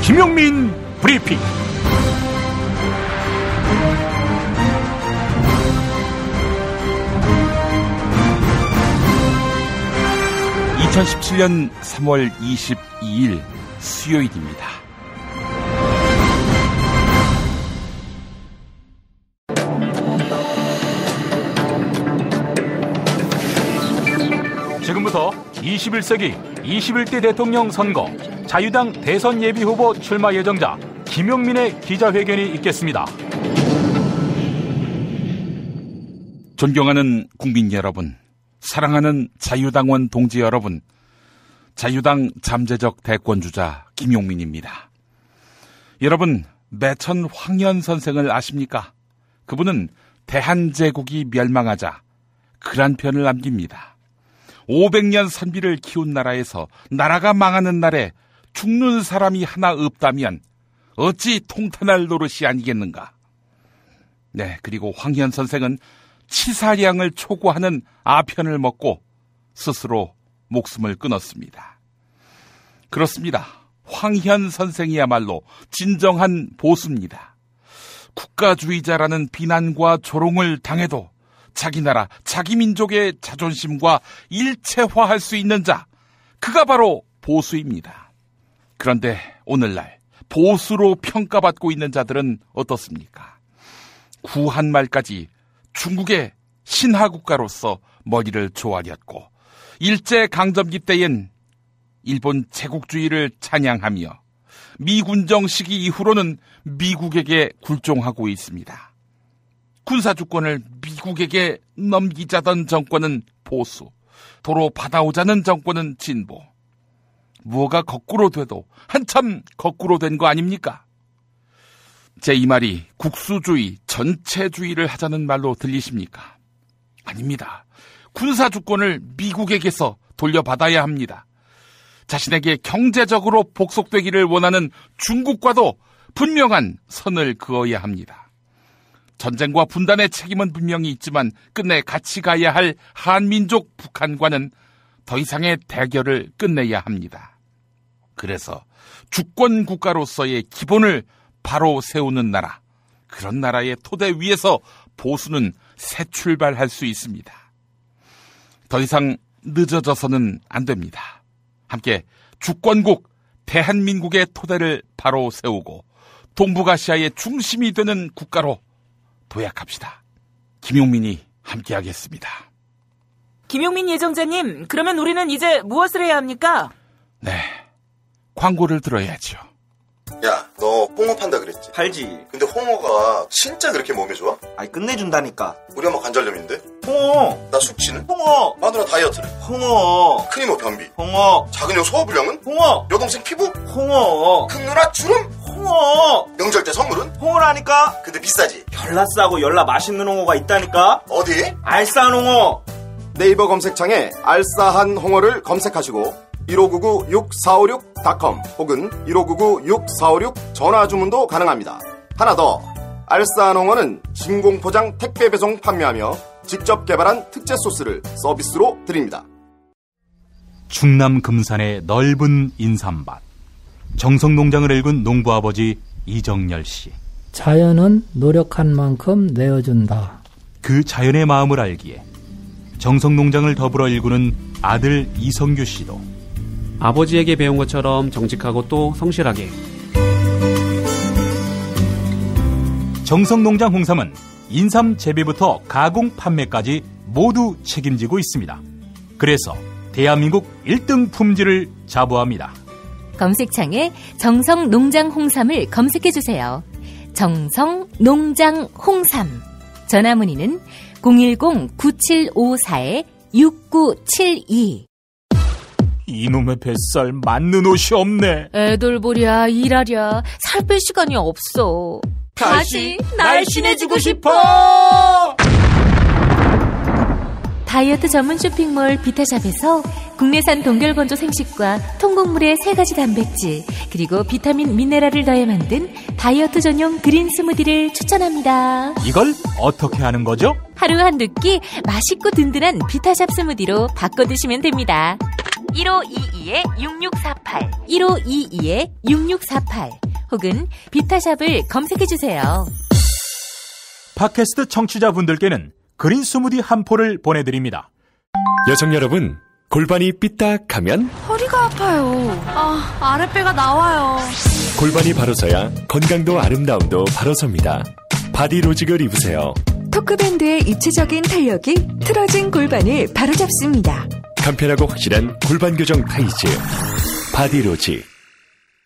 김용민 브리핑. 2017년 3월 22일 수요일입니다. 지금부터 21세기 21대 대통령 선거 자유당 대선 예비후보 출마 예정자 김용민의 기자회견이 있겠습니다. 존경하는 국민 여러분, 사랑하는 자유당원 동지 여러분, 자유당 잠재적 대권주자 김용민입니다. 여러분, 매천 황현 선생을 아십니까? 그분은 대한제국이 멸망하자 그런 편을 남깁니다. 500년 선비를 키운 나라에서 나라가 망하는 날에 죽는 사람이 하나 없다면 어찌 통탄할 노릇이 아니겠는가. 네, 그리고 황현 선생은 치사량을 초구하는 아편을 먹고 스스로 목숨을 끊었습니다. 그렇습니다. 황현 선생이야말로 진정한 보수입니다. 국가주의자라는 비난과 조롱을 당해도 자기 나라, 자기 민족의 자존심과 일체화할 수 있는 자, 그가 바로 보수입니다. 그런데 오늘날 보수로 평가받고 있는 자들은 어떻습니까? 구한말까지 중국의 신하국가로서 머리를 조아렸고 일제강점기 때엔 일본 제국주의를 찬양하며 미군정 시기 이후로는 미국에게 굴종하고 있습니다. 군사주권을 미국에게 넘기자던 정권은 보수, 도로 받아오자는 정권은 진보. 무엇가 거꾸로 돼도 한참 거꾸로 된 거 아닙니까? 제 이 말이 국수주의, 전체주의를 하자는 말로 들리십니까? 아닙니다. 군사주권을 미국에게서 돌려받아야 합니다. 자신에게 경제적으로 복속되기를 원하는 중국과도 분명한 선을 그어야 합니다. 전쟁과 분단의 책임은 분명히 있지만 끝내 같이 가야 할 한민족 북한과는 더 이상의 대결을 끝내야 합니다. 그래서 주권 국가로서의 기본을 바로 세우는 나라, 그런 나라의 토대 위에서 보수는 새 출발할 수 있습니다. 더 이상 늦어져서는 안 됩니다. 함께 주권국 대한민국의 토대를 바로 세우고 동북아시아의 중심이 되는 국가로 도약합시다. 김용민이 함께하겠습니다. 김용민 예정자님, 그러면 우리는 이제 무엇을 해야 합니까? 네, 광고를 들어야죠. 야, 너 홍어 판다 그랬지? 팔지. 근데 홍어가 진짜 그렇게 몸에 좋아? 아니, 끝내준다니까. 우리 엄마 관절염인데? 홍어. 나 숙취는? 홍어. 마누라 다이어트를? 홍어. 큰 이모 변비? 홍어. 작은 형 소화불량은? 홍어. 여동생 피부? 홍어. 큰 누나 주름? 홍어. 명절 때 선물은? 홍어라니까. 근데 비싸지? 별나 싸고 열나 맛있는 홍어가 있다니까. 어디? 알싸한 홍어. 네이버 검색창에 알싸한 홍어를 검색하시고 1599-6456.com 혹은 1599-6456 전화주문도 가능합니다. 하나 더, 알싸한 홍어는 진공포장 택배 배송 판매하며 직접 개발한 특제 소스를 서비스로 드립니다. 충남 금산의 넓은 인삼밭, 정성농장을 일군 농부아버지 이정열 씨. 자연은 노력한 만큼 내어준다. 그 자연의 마음을 알기에 정성농장을 더불어 일구는 아들 이성규 씨도 아버지에게 배운 것처럼 정직하고 또 성실하게. 정성농장 홍삼은 인삼 재배부터 가공 판매까지 모두 책임지고 있습니다. 그래서 대한민국 1등 품질을 자부합니다. 검색창에 정성농장 홍삼을 검색해주세요. 정성농장 홍삼. 전화문의는 010-9754-6972. 이놈의 뱃살 맞는 옷이 없네. 애돌보랴 일하랴 살 뺄 시간이 없어. 다시 날씬해지고 싶어. 다이어트 전문 쇼핑몰 비타샵에서 국내산 동결건조 생식과 통곡물의 3가지 단백질 그리고 비타민 미네랄을 더해 만든 다이어트 전용 그린 스무디를 추천합니다. 이걸 어떻게 하는 거죠? 하루 한두 끼 맛있고 든든한 비타샵 스무디로 바꿔 드시면 됩니다. 1522 1522-6648, 1522-6648 혹은 비타샵을 검색해주세요. 팟캐스트 청취자분들께는 그린 스무디 한 포를 보내드립니다. 여성 여러분, 골반이 삐딱하면 허리가 아파요. 아랫배가 나와요. 골반이 바로서야 건강도 아름다움도 바로섭니다. 바디로직을 입으세요. 토크밴드의 입체적인 탄력이 틀어진 골반을 바로잡습니다. 간편하고 확실한 골반 교정 타이즈 바디로직.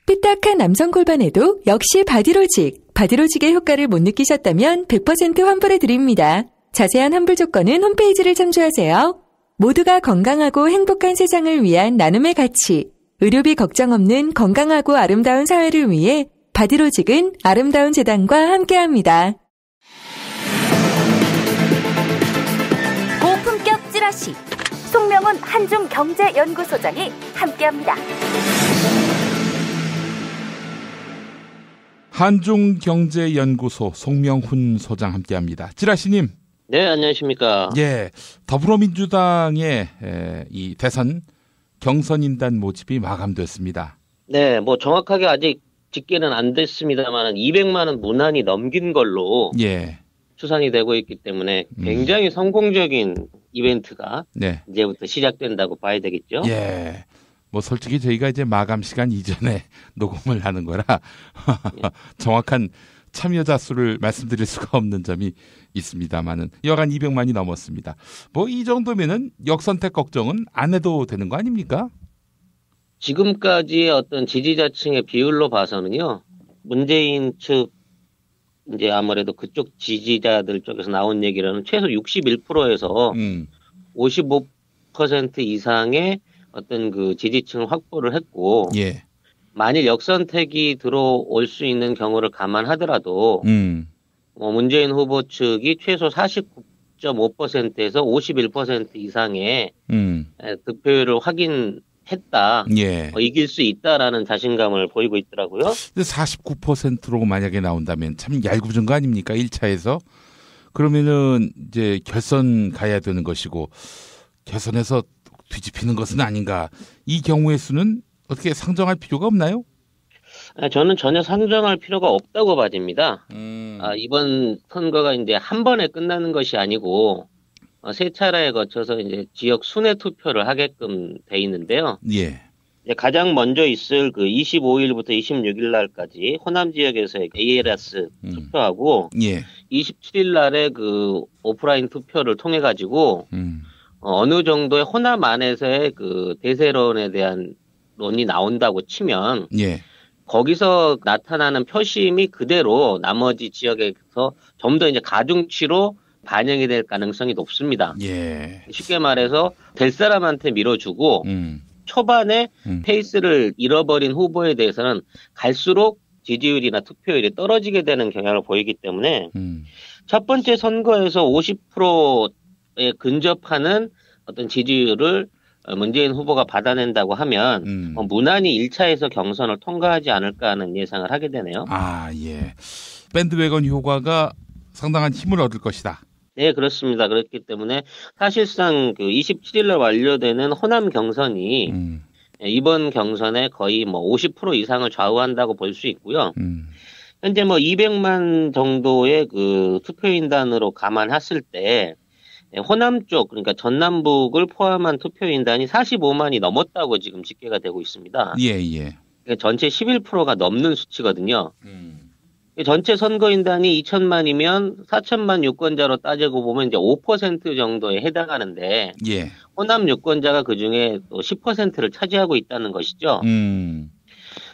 삐딱한 남성 골반에도 역시 바디로직. 바디로직의 효과를 못 느끼셨다면 100% 환불해드립니다. 자세한 환불 조건은 홈페이지를 참조하세요. 모두가 건강하고 행복한 세상을 위한 나눔의 가치. 의료비 걱정 없는 건강하고 아름다운 사회를 위해 바디로직은 아름다운 재단과 함께합니다. 고품격 찌라시 송명훈 한중경제연구소장이 함께합니다. 한중경제연구소 송명훈 소장 함께합니다. 찌라시님. 네, 안녕하십니까. 예, 더불어민주당의 이 대선 경선인단 모집이 마감됐습니다. 네, 뭐 정확하게 아직 집계는 안 됐습니다만 200만 원 문안이 넘긴 걸로 예. 추산이 되고 있기 때문에 굉장히 성공적인 이벤트가 네. 이제부터 시작된다고 봐야 되겠죠. 예. 뭐 솔직히 저희가 이제 마감 시간 이전에 녹음을 하는 거라 정확한 참여자 수를 말씀드릴 수가 없는 점이 있습니다만은 여간 200만이 넘었습니다. 뭐 이 정도면은 역선택 걱정은 안 해도 되는 거 아닙니까? 지금까지의 어떤 지지자층의 비율로 봐서는요. 문재인 측 이제 아무래도 그쪽 지지자들 쪽에서 나온 얘기로는 최소 61%에서 55% 이상의 어떤 그 지지층을 확보를 했고 예. 만일 역선택이 들어올 수 있는 경우를 감안하더라도 문재인 후보 측이 최소 49.5%에서 51% 이상의 득표율을 확인했다. 예. 이길 수 있다라는 자신감을 보이고 있더라고요. 49%로 만약에 나온다면 참 얄궂은 거 아닙니까? 1차에서. 그러면은 이제 결선 가야 되는 것이고 결선에서 뒤집히는 것은 아닌가. 이 경우의 수는 어떻게 상정할 필요가 없나요? 저는 전혀 상정할 필요가 없다고 봐집니다. 이번 선거가 이제 한 번에 끝나는 것이 아니고 세 차례에 거쳐서 이제 지역 순회 투표를 하게끔 돼 있는데요. 예. 이제 가장 먼저 있을 그 25일부터 26일 날까지 호남 지역에서의 ALS 투표하고 예. 27일 날에 그 오프라인 투표를 통해 가지고 어느 정도의 호남 안에서의 그 대세론에 대한 론이 나온다고 치면 예. 거기서 나타나는 표심이 그대로 나머지 지역에서 좀 더 이제 가중치로 반영이 될 가능성이 높습니다. 예. 쉽게 말해서 될 사람한테 밀어주고 초반에 페이스를 잃어버린 후보에 대해서는 갈수록 지지율이나 투표율이 떨어지게 되는 경향을 보이기 때문에 첫 번째 선거에서 50%에 근접하는 어떤 지지율을 문재인 후보가 받아낸다고 하면 무난히 1차에서 경선을 통과하지 않을까 하는 예상을 하게 되네요. 아, 예. 밴드웨건 효과가 상당한 힘을 얻을 것이다. 네, 그렇습니다. 그렇기 때문에 사실상 그 27일날 완료되는 호남 경선이 이번 경선에 거의 뭐 50% 이상을 좌우한다고 볼 수 있고요. 현재 뭐 200만 정도의 그 투표인단으로 감안했을 때 호남 쪽, 그러니까 전남북을 포함한 투표인단이 45만이 넘었다고 지금 집계가 되고 있습니다. 예, 예. 그러니까 전체 11%가 넘는 수치거든요. 전체 선거인단이 2천만이면 4천만 유권자로 따지고 보면 이제 5% 정도에 해당하는데, 예. 호남 유권자가 그 중에 또 10%를 차지하고 있다는 것이죠.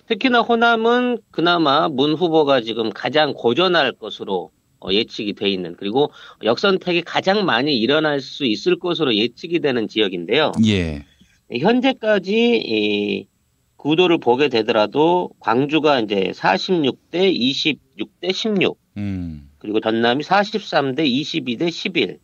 특히나 호남은 그나마 문 후보가 지금 가장 고전할 것으로 예측이 돼 있는, 그리고 역선택이 가장 많이 일어날 수 있을 것으로 예측이 되는 지역인데요. 예. 현재까지 구도를 보게 되더라도 광주가 이제 46대 26대 16, 그리고 전남이 43대 22대 11,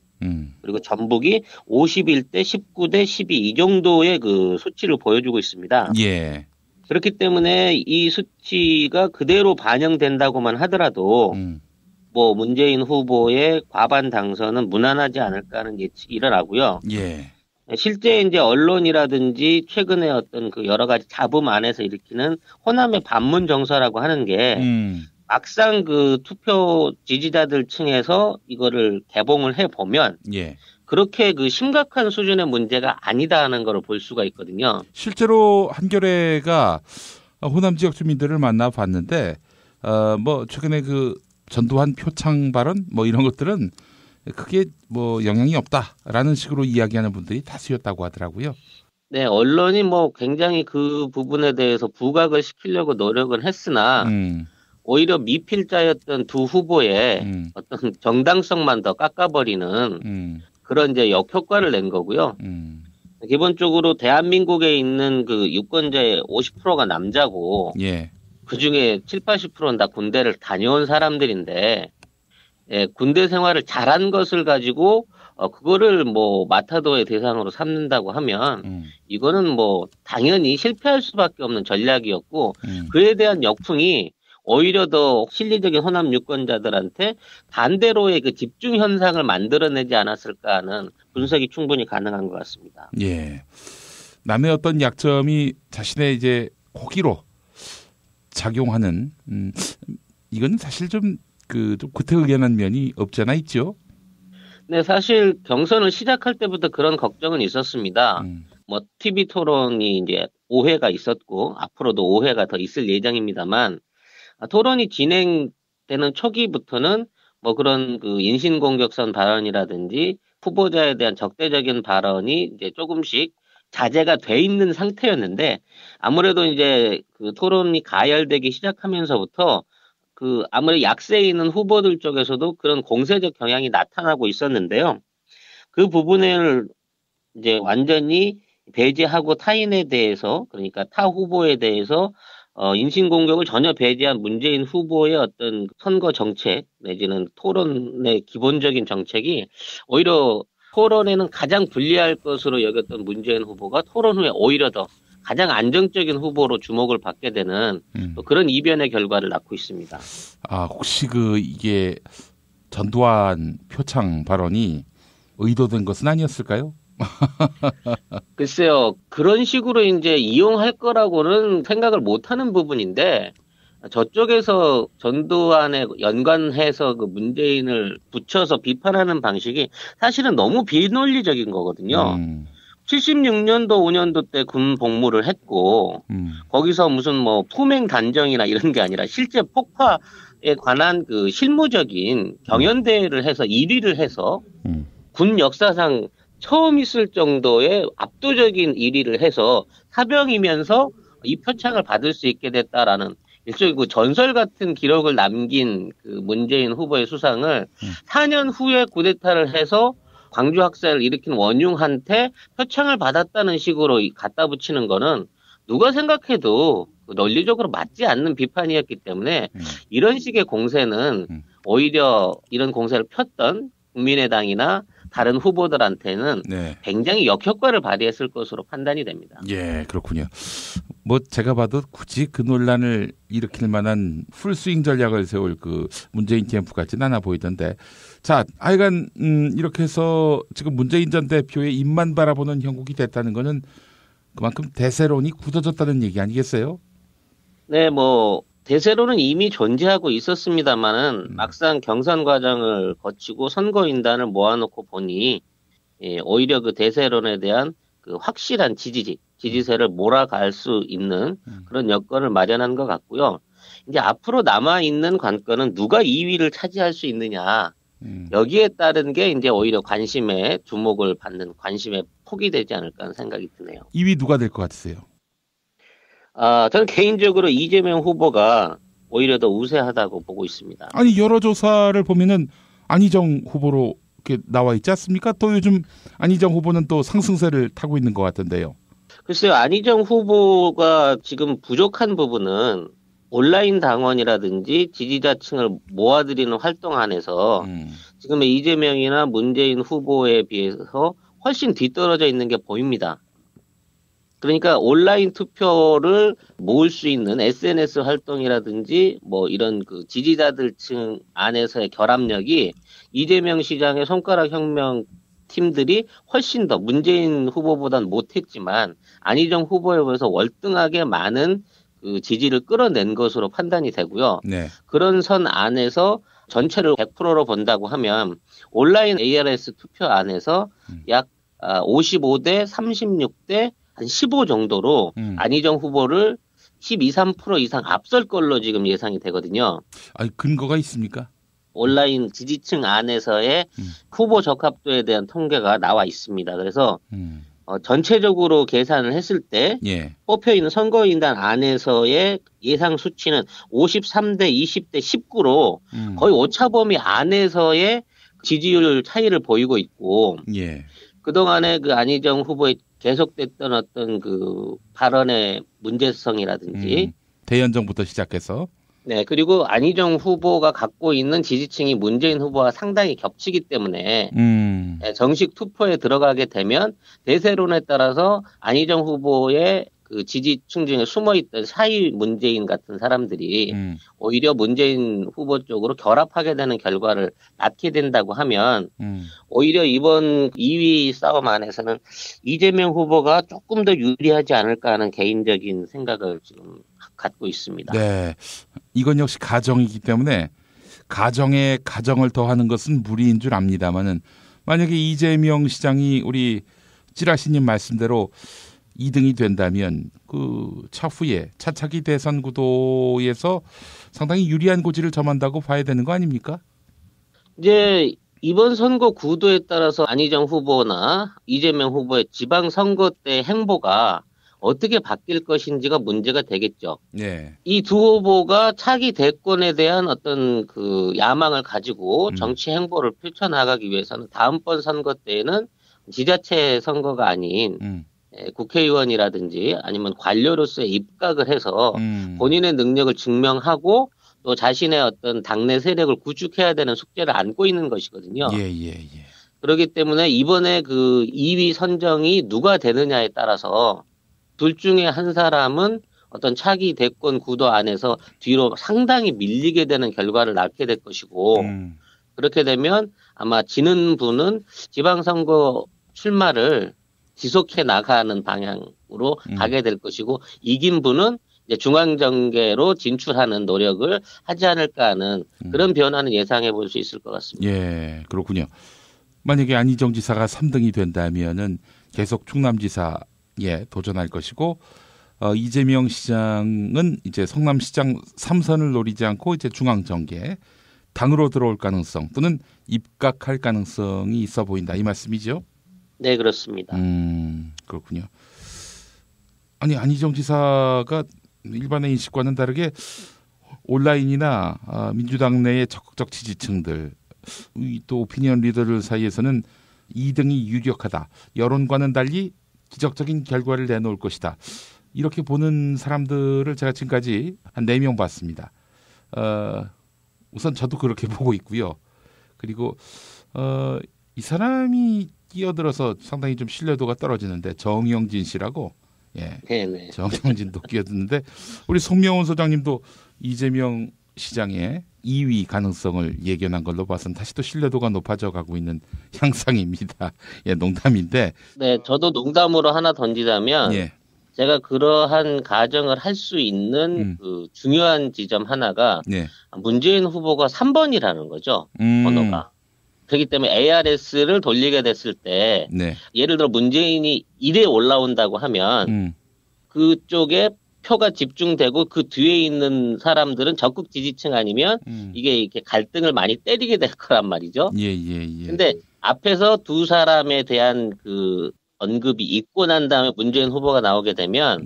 그리고 전북이 51대 19대 12 이 정도의 그 수치를 보여주고 있습니다. 예. 그렇기 때문에 이 수치가 그대로 반영된다고만 하더라도 뭐 문재인 후보의 과반 당선은 무난하지 않을까 하는 예측이 일어나고요. 예. 실제 이제 언론이라든지 최근에 어떤 그 여러 가지 잡음 안에서 일으키는 호남의 반문 정서라고 하는 게 막상 그 투표 지지자들 층에서 이거를 개봉을 해 보면 예. 그렇게 그 심각한 수준의 문제가 아니다 하는 걸 볼 수가 있거든요. 실제로 한겨레가 호남 지역 주민들을 만나 봤는데 뭐 최근에 그 전두환 표창 발언 뭐 이런 것들은 크게 뭐 영향이 없다라는 식으로 이야기하는 분들이 다수였다고 하더라고요. 네, 언론이 뭐 굉장히 그 부분에 대해서 부각을 시키려고 노력은 했으나 오히려 미필자였던 두 후보의 어떤 정당성만 더 깎아버리는 그런 이제 역효과를 낸 거고요. 기본적으로 대한민국에 있는 그 유권자의 50%가 남자고 예. 그 중에 7, 80%는 다 군대를 다녀온 사람들인데 예, 군대 생활을 잘한 것을 가지고 그거를 뭐 마타도의 대상으로 삼는다고 하면 이거는 뭐 당연히 실패할 수밖에 없는 전략이었고 그에 대한 역풍이 오히려 더 실리적인 호남 유권자들한테 반대로의 그 집중 현상을 만들어내지 않았을까 하는 분석이 충분히 가능한 것 같습니다. 예. 남의 어떤 약점이 자신의 이제 호기로 작용하는 이건 사실 좀 구태의연한 면이 없잖아 있죠. 네, 사실 경선을 시작할 때부터 그런 걱정은 있었습니다. 뭐 TV 토론이 이제 5회가 있었고 앞으로도 5회가 더 있을 예정입니다만 토론이 진행되는 초기부터는 뭐 그런 그 인신공격성 발언이라든지 후보자에 대한 적대적인 발언이 이제 조금씩 자제가 돼 있는 상태였는데 아무래도 이제 그 토론이 가열되기 시작하면서부터 그 아무래도 약세에 있는 후보들 쪽에서도 그런 공세적 경향이 나타나고 있었는데요. 그 부분을 이제 완전히 배제하고 타인에 대해서 그러니까 타 후보에 대해서 인신공격을 전혀 배제한 문재인 후보의 어떤 선거 정책 내지는 토론의 기본적인 정책이 오히려 토론에는 가장 불리할 것으로 여겼던 문재인 후보가 토론 후에 오히려 더 가장 안정적인 후보로 주목을 받게 되는 또 그런 이변의 결과를 낳고 있습니다. 아, 혹시 이게 전두환 표창 발언이 의도된 것은 아니었을까요? 글쎄요, 그런 식으로 이제 이용할 거라고는 생각을 못 하는 부분인데, 저쪽에서 전두환에 연관해서 그 문재인을 붙여서 비판하는 방식이 사실은 너무 비논리적인 거거든요. 76년도, 5년도 때 군 복무를 했고, 거기서 무슨 뭐 투맹 단정이나 이런 게 아니라 실제 폭파에 관한 그 실무적인 경연대회를 해서 1위를 해서 군 역사상 처음 있을 정도의 압도적인 1위를 해서 사병이면서 이 표창을 받을 수 있게 됐다라는 일종의 그 전설 같은 기록을 남긴 그 문재인 후보의 수상을 4년 후에 쿠데타를 해서 광주 학살을 일으킨 원흉한테 표창을 받았다는 식으로 갖다 붙이는 거는 누가 생각해도 논리적으로 맞지 않는 비판이었기 때문에 이런 식의 공세는 오히려 이런 공세를 폈던 국민의당이나 다른 후보들한테는 네. 굉장히 역효과를 발휘했을 것으로 판단이 됩니다. 예, 그렇군요. 뭐 제가 봐도 굳이 그 논란을 일으킬 만한 풀스윙 전략을 세울 그 문재인 캠프 같지는 않아 보이던데. 자, 하여간 이렇게 해서 지금 문재인 전 대표의 입만 바라보는 형국이 됐다는 거는 그만큼 대세론이 굳어졌다는 얘기 아니겠어요? 네, 뭐 대세론은 이미 존재하고 있었습니다만은 막상 경선 과정을 거치고 선거인단을 모아놓고 보니 오히려 그 대세론에 대한 그 확실한 지지세를 몰아갈 수 있는 그런 여건을 마련한 것 같고요. 이제 앞으로 남아있는 관건은 누가 2위를 차지할 수 있느냐. 여기에 따른 게 이제 오히려 관심의 주목을 받는 관심의 폭이 되지 않을까 하는 생각이 드네요. 2위 누가 될 것 같으세요? 저는 개인적으로 이재명 후보가 오히려 더 우세하다고 보고 있습니다. 아니, 여러 조사를 보면은 안희정 후보로 이렇게 나와 있지 않습니까? 또 요즘 안희정 후보는 또 상승세를 타고 있는 것 같은데요. 글쎄요, 안희정 후보가 지금 부족한 부분은 온라인 당원이라든지 지지자층을 모아들이는 활동 안에서 지금의 이재명이나 문재인 후보에 비해서 훨씬 뒤떨어져 있는 게 보입니다. 그러니까 온라인 투표를 모을 수 있는 SNS 활동이라든지 뭐 이런 그 지지자들층 안에서의 결합력이 이재명 시장의 손가락 혁명 팀들이 훨씬 더 문재인 후보보다는 못했지만 안희정 후보에 비해서 월등하게 많은 그 지지를 끌어낸 것으로 판단이 되고요. 네. 그런 선 안에서 전체를 100%로 본다고 하면 온라인 ARS 투표 안에서 약 55대 36대 한 15 정도로 안희정 후보를 12, 3% 이상 앞설 걸로 지금 예상이 되거든요. 아니, 근거가 있습니까? 온라인 지지층 안에서의 후보 적합도에 대한 통계가 나와 있습니다. 그래서 전체적으로 계산을 했을 때 예. 뽑혀있는 선거인단 안에서의 예상 수치는 53대 20대 19로 거의 오차범위 안에서의 지지율 차이를 보이고 있고 예. 그동안에 그 안희정 후보의 계속됐던 어떤 그 발언의 문제성이라든지 대연정부터 시작해서 네, 그리고 안희정 후보가 갖고 있는 지지층이 문재인 후보와 상당히 겹치기 때문에 정식 투표에 들어가게 되면 대세론에 따라서 안희정 후보의 그 지지층 중에 숨어있던 사이 문재인 같은 사람들이 오히려 문재인 후보 쪽으로 결합하게 되는 결과를 낳게 된다고 하면 오히려 이번 2위 싸움 안에서는 이재명 후보가 조금 더 유리하지 않을까 하는 개인적인 생각을 지금 갖고 있습니다. 네, 이건 역시 가정이기 때문에 가정에 가정을 더하는 것은 무리인 줄 압니다만은 만약에 이재명 시장이 우리 찌라시님 말씀대로 2등이 된다면 그 차후에 차차기 대선 구도에서 상당히 유리한 고지를 점한다고 봐야 되는 거 아닙니까? 이제 이번 선거 구도에 따라서 안희정 후보나 이재명 후보의 지방선거 때 행보가 어떻게 바뀔 것인지가 문제가 되겠죠. 네. 이 두 후보가 차기 대권에 대한 어떤 그 야망을 가지고 정치 행보를 펼쳐나가기 위해서는 다음번 선거 때에는 지자체 선거가 아닌 국회의원이라든지 아니면 관료로서의 입각을 해서 본인의 능력을 증명하고 또 자신의 어떤 당내 세력을 구축해야 되는 숙제를 안고 있는 것이거든요. 예. 그렇기 때문에 이번에 그 2위 선정이 누가 되느냐에 따라서 둘 중에 한 사람은 어떤 차기 대권 구도 안에서 뒤로 상당히 밀리게 되는 결과를 낳게 될 것이고 그렇게 되면 아마 지는 분은 지방선거 출마를 지속해 나가는 방향으로 가게 될 것이고 이긴 분은 이제 중앙정계로 진출하는 노력을 하지 않을까 하는 그런 변화는 예상해 볼 수 있을 것 같습니다. 예, 그렇군요. 만약에 안희정 지사가 3등이 된다면은 계속 충남지사에 도전할 것이고 이재명 시장은 이제 성남시장 3선을 노리지 않고 이제 중앙정계 당으로 들어올 가능성 또는 입각할 가능성이 있어 보인다 이 말씀이죠? 네, 그렇습니다. 그렇군요. 아니 안희정 지사가 일반의 인식과는 다르게 온라인이나 민주당 내의 적극적 지지층들 또 오피니언 리더들 사이에서는 2등이 유력하다. 여론과는 달리 기적적인 결과를 내놓을 것이다. 이렇게 보는 사람들을 제가 지금까지 한 4명 봤습니다. 우선 저도 그렇게 보고 있고요. 그리고 이 사람이 끼어들어서 상당히 좀 신뢰도가 떨어지는데 정영진 씨라고 네네. 정영진도 끼어드는데 우리 송명훈 소장님도 이재명 시장의 2위 가능성을 예견한 걸로 봐서는 다시 또 신뢰도가 높아져 가고 있는 향상입니다. 예, 농담인데. 네, 저도 농담으로 하나 던지자면 제가 그러한 가정을 할 수 있는 그 중요한 지점 하나가 문재인 후보가 3번이라는 거죠. 번호가. 그렇기 때문에 ARS를 돌리게 됐을 때 예를 들어 문재인이 1에 올라온다고 하면 그쪽에 표가 집중되고 그 뒤에 있는 사람들은 적극 지지층 아니면 이게 이렇게 갈등을 많이 때리게 될 거란 말이죠. 근데 앞에서 두 사람에 대한 그 언급이 있고 난 다음에 문재인 후보가 나오게 되면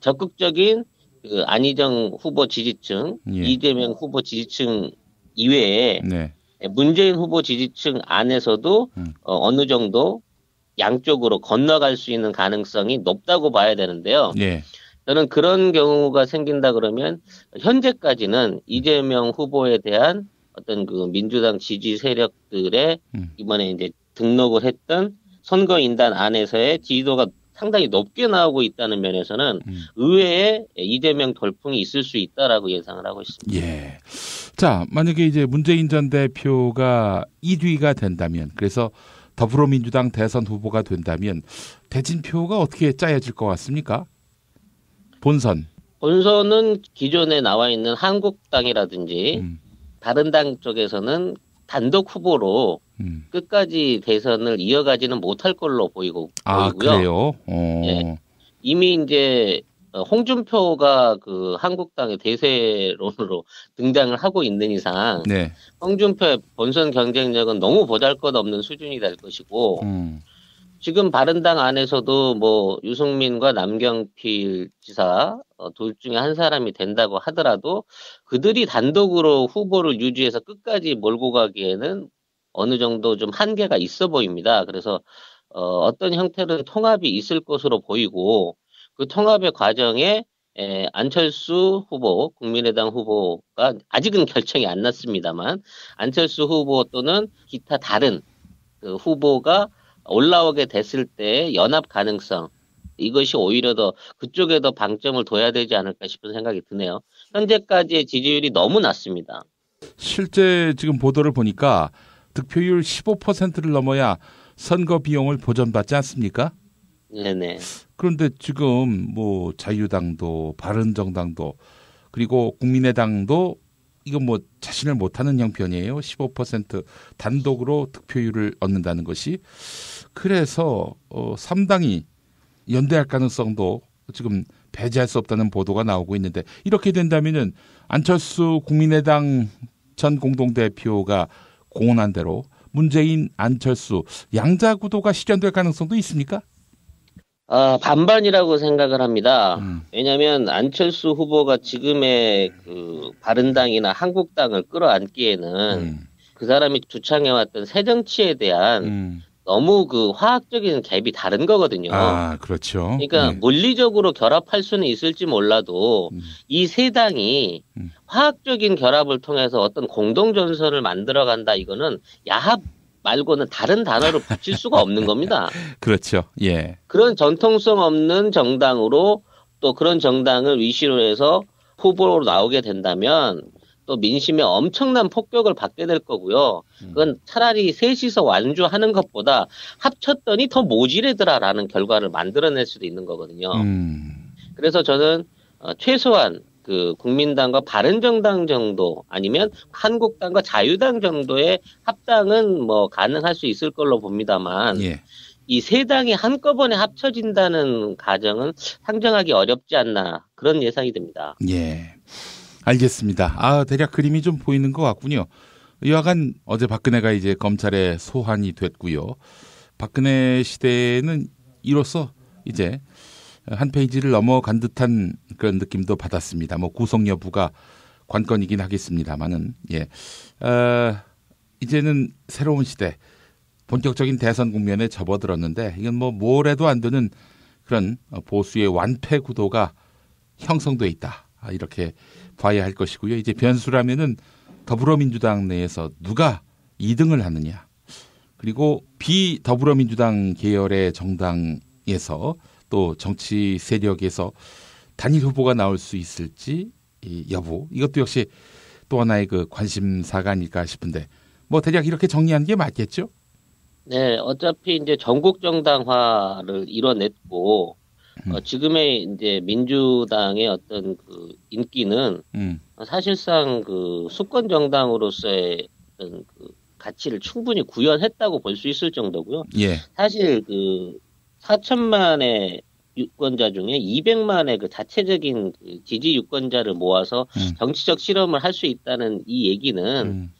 적극적인 그 안희정 후보 지지층, 이재명 후보 지지층 이외에 문재인 후보 지지층 안에서도 어느 정도 양쪽으로 건너갈 수 있는 가능성이 높다고 봐야 되는데요. 저는 그런 경우가 생긴다 그러면 현재까지는 이재명 후보에 대한 어떤 그 민주당 지지 세력들의 이번에 이제 등록을 했던 선거인단 안에서의 지지도가 상당히 높게 나오고 있다는 면에서는 의외의 이재명 돌풍이 있을 수 있다라고 예상을 하고 있습니다. 예. 자, 만약에 이제 문재인 전 대표가 1위가 된다면, 그래서 더불어민주당 대선 후보가 된다면 대진표가 어떻게 짜여질 것 같습니까? 본선은 기존에 나와 있는 한국당이라든지 다른 당 쪽에서는 단독 후보로 끝까지 대선을 이어가지는 못할 걸로 보이고요. 그래요? 예. 이미 이제 홍준표가 그 한국당의 대세론으로 등장을 하고 있는 이상 네. 홍준표의 본선 경쟁력은 너무 보잘것없는 수준이 될 것이고 지금 바른당 안에서도 뭐 유승민과 남경필 지사 둘 중에 한 사람이 된다고 하더라도 그들이 단독으로 후보를 유지해서 끝까지 몰고 가기에는 어느 정도 좀 한계가 있어 보입니다. 그래서 어떤 형태로는 통합이 있을 것으로 보이고 그 통합의 과정에 안철수 후보, 국민의당 후보가 아직은 결정이 안 났습니다만 안철수 후보 또는 기타 다른 그 후보가 올라오게 됐을 때 연합 가능성 이것이 오히려 더 그쪽에 더 방점을 둬야 되지 않을까 싶은 생각이 드네요. 현재까지의 지지율이 너무 낮습니다. 실제 지금 보도를 보니까 득표율 15%를 넘어야 선거 비용을 보전받지 않습니까? 네네. 그런데 지금 뭐 자유당도 바른정당도 그리고 국민의당도 이건 뭐 자신을 못하는 형편이에요. 15% 단독으로 득표율을 얻는다는 것이. 그래서 3당이 연대할 가능성도 지금 배제할 수 없다는 보도가 나오고 있는데 이렇게 된다면은 안철수 국민의당 전 공동대표가 공언한 대로 문재인 안철수 양자 구도가 실현될 가능성도 있습니까? 반반이라고 생각을 합니다. 왜냐하면 안철수 후보가 지금의 그 바른당이나 한국당을 끌어안기에는 그 사람이 주창해왔던 새정치에 대한 너무 그 화학적인 갭이 다른 거거든요. 그렇죠. 그러니까 물리적으로 결합할 수는 있을지 몰라도 이 세 당이 화학적인 결합을 통해서 어떤 공동 전선을 만들어간다 이거는 야합 말고는 다른 단어를 붙일 수가 없는 겁니다. 그렇죠. 예. 그런 전통성 없는 정당으로 또 그런 정당을 위시로 해서 후보로 나오게 된다면 또 민심에 엄청난 폭격을 받게 될 거고요. 그건 차라리 셋이서 완주하는 것보다 합쳤더니 더 모질해더라라는 결과를 만들어낼 수도 있는 거거든요. 그래서 저는 최소한 그 국민당과 바른정당 정도 아니면 한국당과 자유당 정도의 합당은 뭐 가능할 수 있을 걸로 봅니다만 이 세 당이 한꺼번에 합쳐진다는 가정은 상정하기 어렵지 않나 그런 예상이 듭니다. 예, 알겠습니다. 대략 그림이 좀 보이는 것 같군요. 여하간 어제 박근혜가 이제 검찰에 소환이 됐고요. 박근혜 시대는 이로써 이제 한 페이지를 넘어간 듯한 그런 느낌도 받았습니다. 뭐 구속 여부가 관건이긴 하겠습니다만은 이제는 새로운 시대, 본격적인 대선 국면에 접어들었는데 이건 뭐 뭘 해도 안 되는 그런 보수의 완패 구도가 형성돼 있다. 이렇게 봐야 할 것이고요. 이제 변수라면은 더불어민주당 내에서 누가 2등을 하느냐, 그리고 비더불어민주당 계열의 정당에서 또 정치 세력에서 단일 후보가 나올 수 있을지 여부, 이것도 역시 또 하나의 그 관심사가 아닐까 싶은데 뭐 대략 이렇게 정리하는 게 맞겠죠? 네, 어차피 이제 전국 정당화를 이뤄냈고 지금의 이제 민주당의 어떤 그 인기는 사실상 그 수권 정당으로서의 어떤 그 가치를 충분히 구현했다고 볼 수 있을 정도고요. 사실 그 4천만의 유권자 중에 200만의 그 자체적인 그 지지 유권자를 모아서 정치적 실험을 할 수 있다는 이 얘기는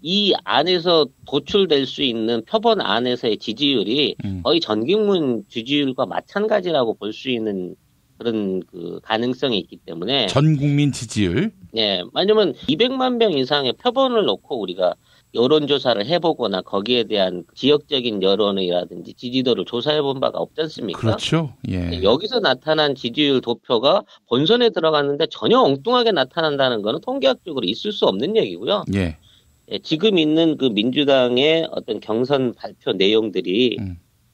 이 안에서 도출될 수 있는 표본 안에서의 지지율이 거의 전국민 지지율과 마찬가지라고 볼 수 있는 그런 그 가능성이 있기 때문에 전국민 지지율? 네, 왜냐면 200만 명 이상의 표본을 놓고 우리가 여론조사를 해보거나 거기에 대한 지역적인 여론이라든지 지지도를 조사해본 바가 없지 않습니까? 그렇죠. 예. 여기서 나타난 지지율 도표가 본선에 들어갔는데 전혀 엉뚱하게 나타난다는 것은 통계학적으로 있을 수 없는 얘기고요. 예. 지금 있는 그 민주당의 어떤 경선 발표 내용들이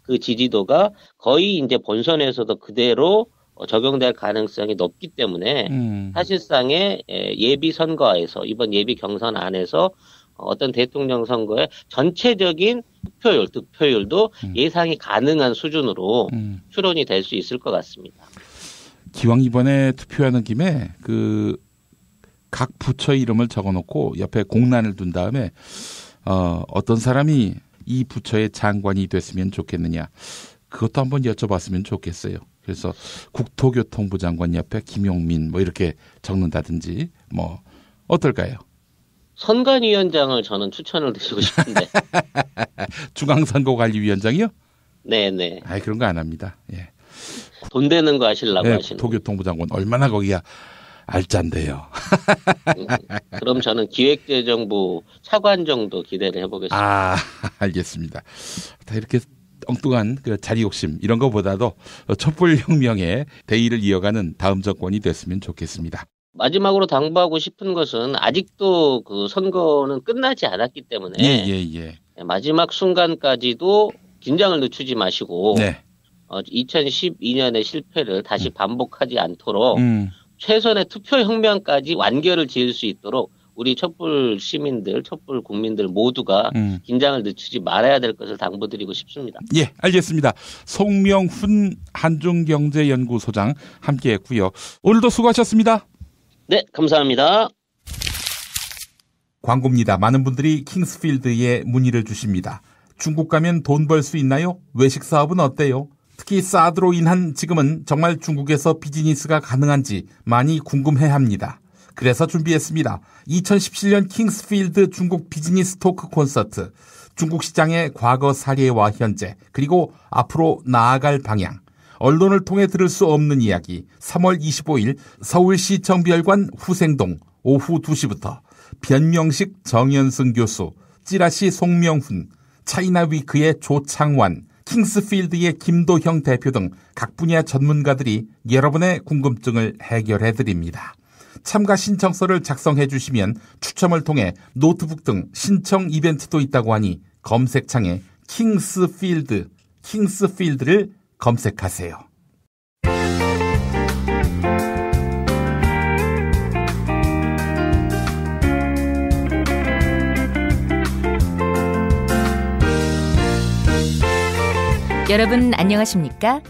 그 지지도가 거의 이제 본선에서도 그대로 적용될 가능성이 높기 때문에 사실상의 예비 선거에서 이번 예비 경선 안에서 어떤 대통령 선거의 전체적인 득표율도 예상이 가능한 수준으로 추론이 될 수 있을 것 같습니다. 기왕 이번에 투표하는 김에 각 부처 이름을 적어놓고 옆에 공란을 둔 다음에 어떤 사람이 이 부처의 장관이 됐으면 좋겠느냐, 그것도 한번 여쭤봤으면 좋겠어요. 그래서 국토교통부 장관 옆에 김용민 뭐 이렇게 적는다든지 뭐 어떨까요? 선관위원장을 저는 추천을 드리고 싶은데. 중앙선거관리위원장이요? 네네. 아이, 그런 거 안 합니다. 예. 돈 되는 거 하시려고 하시는. 국토교통부 장관 얼마나 거기가 알짠데요. 그럼 저는 기획재정부 차관 정도 기대를 해보겠습니다. 아, 알겠습니다. 다 이렇게 엉뚱한 자리 욕심 이런 거보다도 촛불혁명의 대의를 이어가는 다음 정권이 됐으면 좋겠습니다. 마지막으로 당부하고 싶은 것은 아직도 그 선거는 끝나지 않았기 때문에 마지막 순간까지도 긴장을 늦추지 마시고 2012년의 실패를 다시 반복하지 않도록 최선의 투표혁명까지 완결을 지을 수 있도록 우리 촛불 시민들, 촛불 국민들 모두가 긴장을 늦추지 말아야 될 것을 당부드리고 싶습니다. 예, 알겠습니다. 송명훈 한중경제연구소장 함께했고요. 오늘도 수고하셨습니다. 네, 감사합니다. 광고입니다. 많은 분들이 킹스필드에 문의를 주십니다. 중국 가면 돈 벌 수 있나요? 외식 사업은 어때요? 특히 사드로 인한 지금은 정말 중국에서 비즈니스가 가능한지 많이 궁금해합니다. 그래서 준비했습니다. 2017년 킹스필드 중국 비즈니스 토크 콘서트, 중국 시장의 과거 사례와 현재, 그리고 앞으로 나아갈 방향, 언론을 통해 들을 수 없는 이야기, 3월 25일 서울시 정비열관 후생동 오후 2시부터 변명식 정연승 교수, 찌라시 송명훈, 차이나위크의 조창완, 킹스필드의 김도형 대표 등 각 분야 전문가들이 여러분의 궁금증을 해결해드립니다. 참가 신청서를 작성해 주시면 추첨을 통해 노트북 등 신청 이벤트도 있다고 하니 검색창에 킹스필드를 검색하세요. 여러분 안녕하십니까?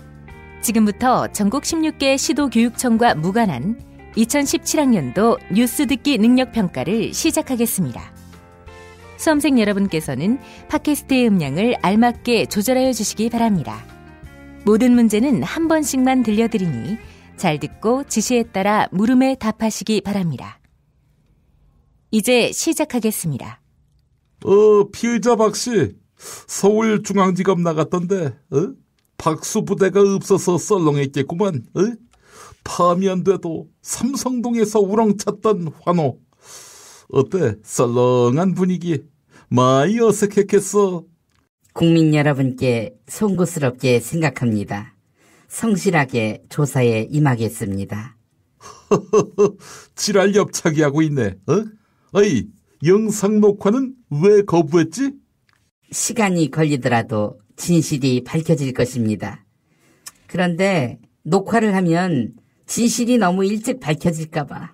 지금부터 전국 16개 시도교육청과 무관한 2017학년도 뉴스 듣기 능력평가를 시작하겠습니다. 수험생 여러분께서는 팟캐스트의 음량을 알맞게 조절하여 주시기 바랍니다. 모든 문제는 한 번씩만 들려드리니 잘 듣고 지시에 따라 물음에 답하시기 바랍니다. 이제 시작하겠습니다. 피의자 박씨, 서울중앙지검 나갔던데 박수 부대가 없어서 썰렁했겠구만. 파면돼도 삼성동에서 우렁찼던 환호. 어때? 썰렁한 분위기 많이 어색했겠어. 국민 여러분께 송구스럽게 생각합니다. 성실하게 조사에 임하겠습니다. 지랄 엽차기하고 있네. 어이, 영상 녹화는 왜 거부했지? 시간이 걸리더라도 진실이 밝혀질 것입니다. 그런데 녹화를 하면 진실이 너무 일찍 밝혀질까봐.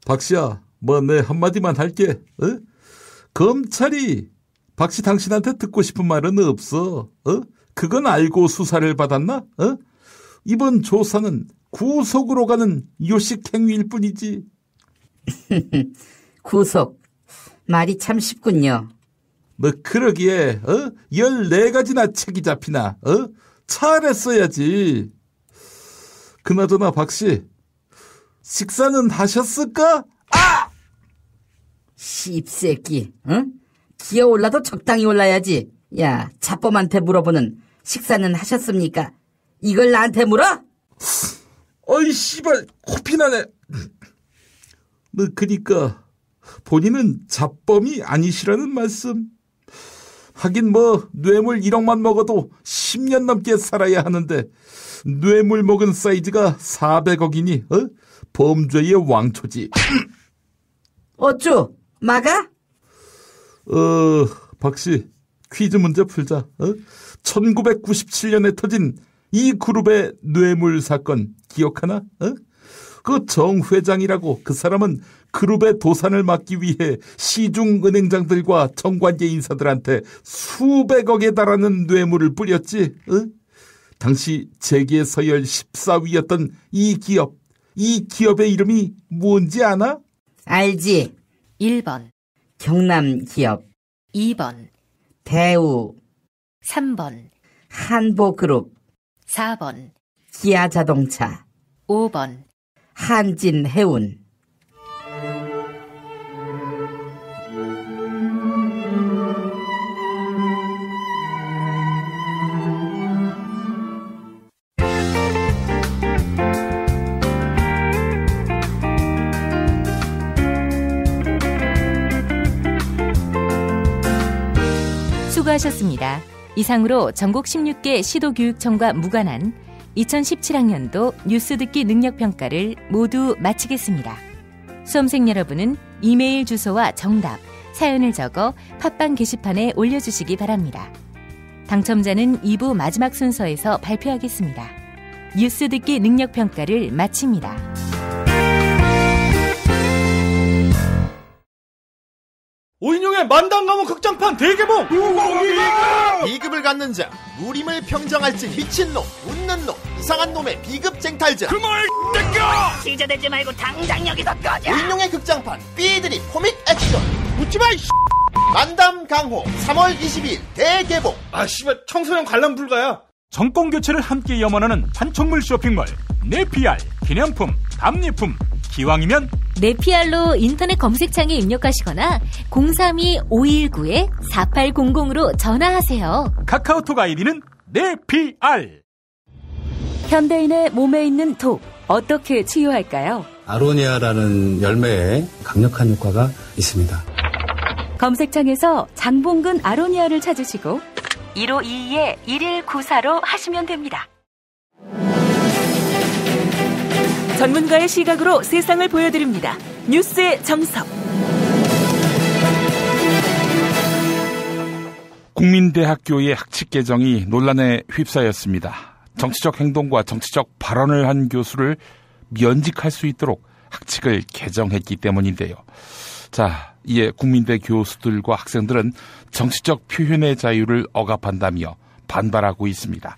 박씨야, 뭐 내 한마디만 할게. 검찰이 박씨 당신한테 듣고 싶은 말은 없어. 그건 알고 수사를 받았나? 이번 조사는 구속으로 가는 요식 행위일 뿐이지. 구속. 말이 참 쉽군요. 뭐 그러기에 14가지나 책이 잡히나. 잘했어야지. 그나저나 박씨, 식사는 하셨을까? 아! 씹새끼, 응? 기어 올라도 적당히 올라야지. 야, 자범한테 물어보는 식사는 하셨습니까? 이걸 나한테 물어? 어이 씨발, 코피나네. 뭐 그니까 본인은 자범이 아니시라는 말씀. 하긴 뭐 뇌물 1억만 먹어도 10년 넘게 살아야 하는데 뇌물 먹은 사이즈가 400억이니 범죄의 왕초지. 어쭈? 막아? 박씨, 퀴즈 문제 풀자. 1997년에 터진 이 그룹의 뇌물 사건 기억하나? 그 정 회장이라고 그 사람은 그룹의 도산을 막기 위해 시중은행장들과 정관계 인사들한테 수백억에 달하는 뇌물을 뿌렸지. 당시 재계 서열 14위였던 이 기업의 이름이 뭔지 아나? 알지. 1번 경남기업, 2번 대우, 3번 한보그룹, 4번 기아자동차, 5번 한진해운. 수고하셨습니다. 이상으로 전국 16개 시도교육청과 무관한 2017학년도 뉴스 듣기 능력평가를 모두 마치겠습니다. 수험생 여러분은 이메일 주소와 정답, 사연을 적어 팟빵 게시판에 올려주시기 바랍니다. 당첨자는 2부 마지막 순서에서 발표하겠습니다. 뉴스 듣기 능력평가를 마칩니다. 오인용의 만담가문 극장판 대개봉! 비급을 갖는 자, 무림을 평정할지 미친놈, 웃는 놈, 이상한 놈의 비급 쟁탈자. 그말 땡겨! 시저대지 말고 당장 여기서 꺼져! 오인용의 극장판 삐들이 코믹 액션. 웃지마 이씨! 만담 강호 3월 22일 대개봉. 씨발 청소년 관람 불가야. 정권 교체를 함께 염원하는 판촉물 쇼핑몰 네피알 기념품, 답례품, 기왕이면 네피알로 인터넷 검색창에 입력하시거나 032-519-4800으로 전화하세요. 카카오톡 아이디는 네피알. 현대인의 몸에 있는 독, 어떻게 치유할까요? 아로니아라는 열매에 강력한 효과가 있습니다. 검색창에서 장봉근 아로니아를 찾으시고 1522-1194로 하시면 됩니다. 전문가의 시각으로 세상을 보여드립니다. 뉴스의 정석. 국민대학교의 학칙 개정이 논란에 휩싸였습니다. 정치적 행동과 정치적 발언을 한 교수를 면직할 수 있도록 학칙을 개정했기 때문인데요. 자, 이에 국민대 교수들과 학생들은 정치적 표현의 자유를 억압한다며 반발하고 있습니다.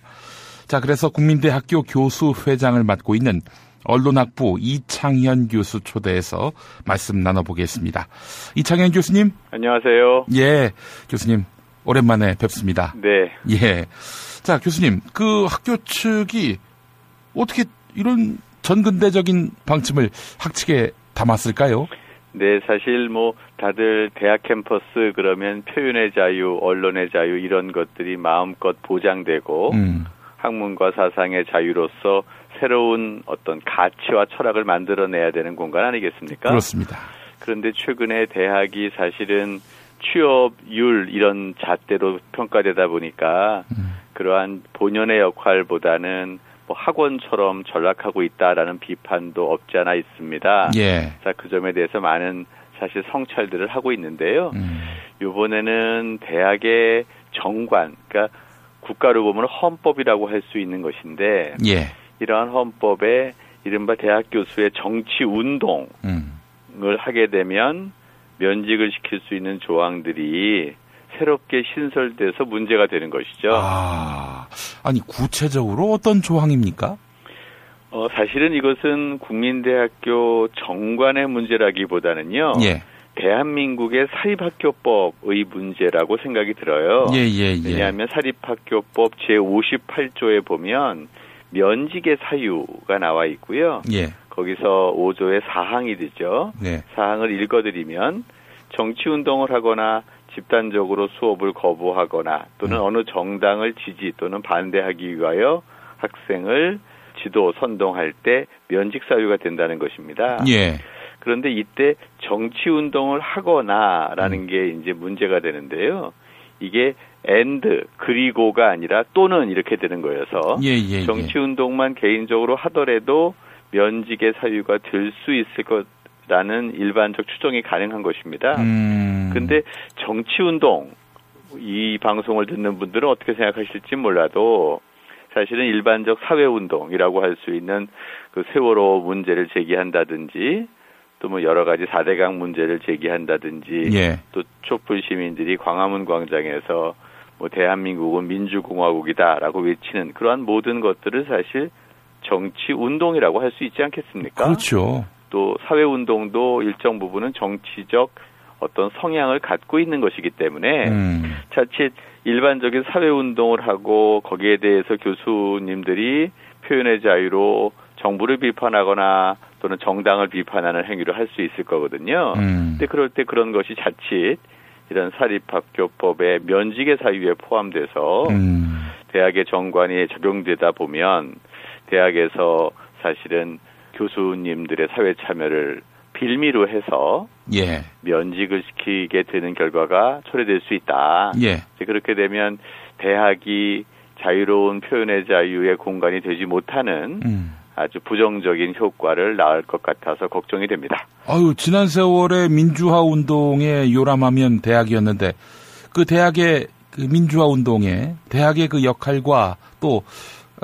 자, 그래서 국민대학교 교수회장을 맡고 있는 언론학부 이창현 교수 초대해서 말씀 나눠보겠습니다. 이창현 교수님. 안녕하세요. 예, 교수님 오랜만에 뵙습니다. 네. 예. 자, 교수님, 그 학교 측이 어떻게 이런 전근대적인 방침을 학칙에 담았을까요? 네, 사실 다들 대학 캠퍼스 그러면 표현의 자유, 언론의 자유 이런 것들이 마음껏 보장되고 학문과 사상의 자유로서 새로운 어떤 가치와 철학을 만들어내야 되는 공간 아니겠습니까? 그렇습니다. 그런데 최근에 대학이 사실은 취업률 이런 잣대로 평가되다 보니까 그러한 본연의 역할보다는 학원처럼 전락하고 있다라는 비판도 없지 않아 있습니다. 예. 자, 그 점에 대해서 많은 사실 성찰들을 하고 있는데요. 이번에는 대학의 정관, 그러니까 국가로 보면 헌법이라고 할 수 있는 것인데 예. 이러한 헌법에 이른바 대학 교수의 정치 운동을 하게 되면 면직을 시킬 수 있는 조항들이 새롭게 신설돼서 문제가 되는 것이죠. 아니 구체적으로 어떤 조항입니까? 사실은 이것은 국민대학교 정관의 문제라기보다는요. 예. 대한민국의 사립학교법의 문제라고 생각이 들어요. 예. 왜냐하면 사립학교법 제58조에 보면 면직의 사유가 나와 있고요. 예. 거기서 5조의 사항이 되죠. 네. 사항을 읽어드리면 정치운동을 하거나 집단적으로 수업을 거부하거나 또는 어느 정당을 지지 또는 반대하기 위하여 학생을 지도, 선동할 때 면직 사유가 된다는 것입니다. 예. 그런데 이때 정치운동을 하거나라는 게 이제 문제가 되는데요. 이게 and 그리고가 아니라 또는 이렇게 되는 거여서 정치운동만 개인적으로 하더라도 면직의 사유가 될 수 있을 거라는 일반적 추정이 가능한 것입니다. 그런데 정치운동 이 방송을 듣는 분들은 어떻게 생각하실지 몰라도 사실은 일반적 사회운동이라고 할 수 있는 그 세월호 문제를 제기한다든지 또 뭐 여러 가지 4대강 문제를 제기한다든지 예. 또 촛불 시민들이 광화문 광장에서 뭐 대한민국은 민주공화국이다라고 외치는 그러한 모든 것들을 사실 정치 운동이라고 할 수 있지 않겠습니까? 그렇죠. 또 사회 운동도 일정 부분은 정치적 어떤 성향을 갖고 있는 것이기 때문에 자칫 일반적인 사회 운동을 하고 거기에 대해서 교수님들이 표현의 자유로 정부를 비판하거나 또는 정당을 비판하는 행위를 할 수 있을 거거든요. 근데 그럴 때 그런 것이 자칫 이런 사립학교법의 면직의 사유에 포함돼서 대학의 정관이 적용되다 보면 대학에서 사실은 교수님들의 사회 참여를 빌미로 해서 예. 면직을 시키게 되는 결과가 초래될 수 있다. 예. 그렇게 되면 대학이 자유로운 표현의 자유의 공간이 되지 못하는 아주 부정적인 효과를 낳을 것 같아서 걱정이 됩니다. 아유, 지난 세월에 민주화 운동에 요람하면 대학이었는데 그 대학의 그 민주화 운동에 대학의 그 역할과 또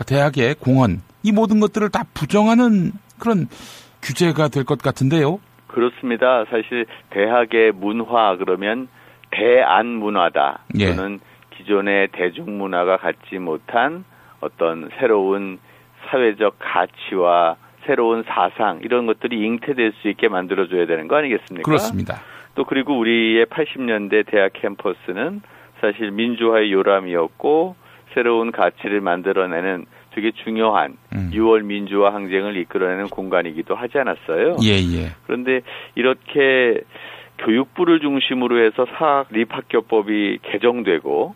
대학의 공헌 이 모든 것들을 다 부정하는 그런 규제가 될 것 같은데요. 그렇습니다. 사실 대학의 문화 그러면 대안 문화다. 예. 또는 기존의 대중문화가 갖지 못한 어떤 새로운 사회적 가치와 새로운 사상 이런 것들이 잉태될 수 있게 만들어줘야 되는 거 아니겠습니까? 그렇습니다. 또 그리고 우리의 80년대 대학 캠퍼스는 사실 민주화의 요람이었고 새로운 가치를 만들어내는 되게 중요한 6월 민주화 항쟁을 이끌어내는 공간이기도 하지 않았어요. 예. 그런데 이렇게 교육부를 중심으로 해서 사립학교법이 개정되고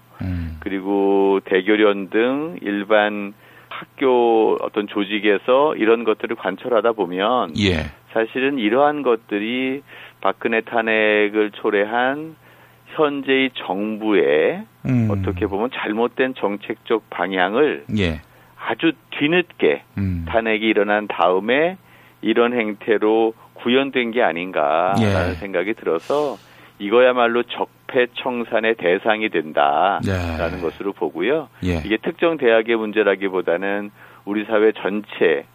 그리고 대교련 등 일반 학교 어떤 조직에서 이런 것들을 관철하다 보면 예. 사실은 이러한 것들이 박근혜 탄핵을 초래한 현재의 정부의 어떻게 보면 잘못된 정책적 방향을 예. 아주 뒤늦게 탄핵이 일어난 다음에 이런 행태로 구현된 게 아닌가라는 예. 생각이 들어서 이거야말로 적폐청산의 대상이 된다라는 예. 것으로 보고요. 예. 이게 특정 대학의 문제라기보다는 우리 사회 전체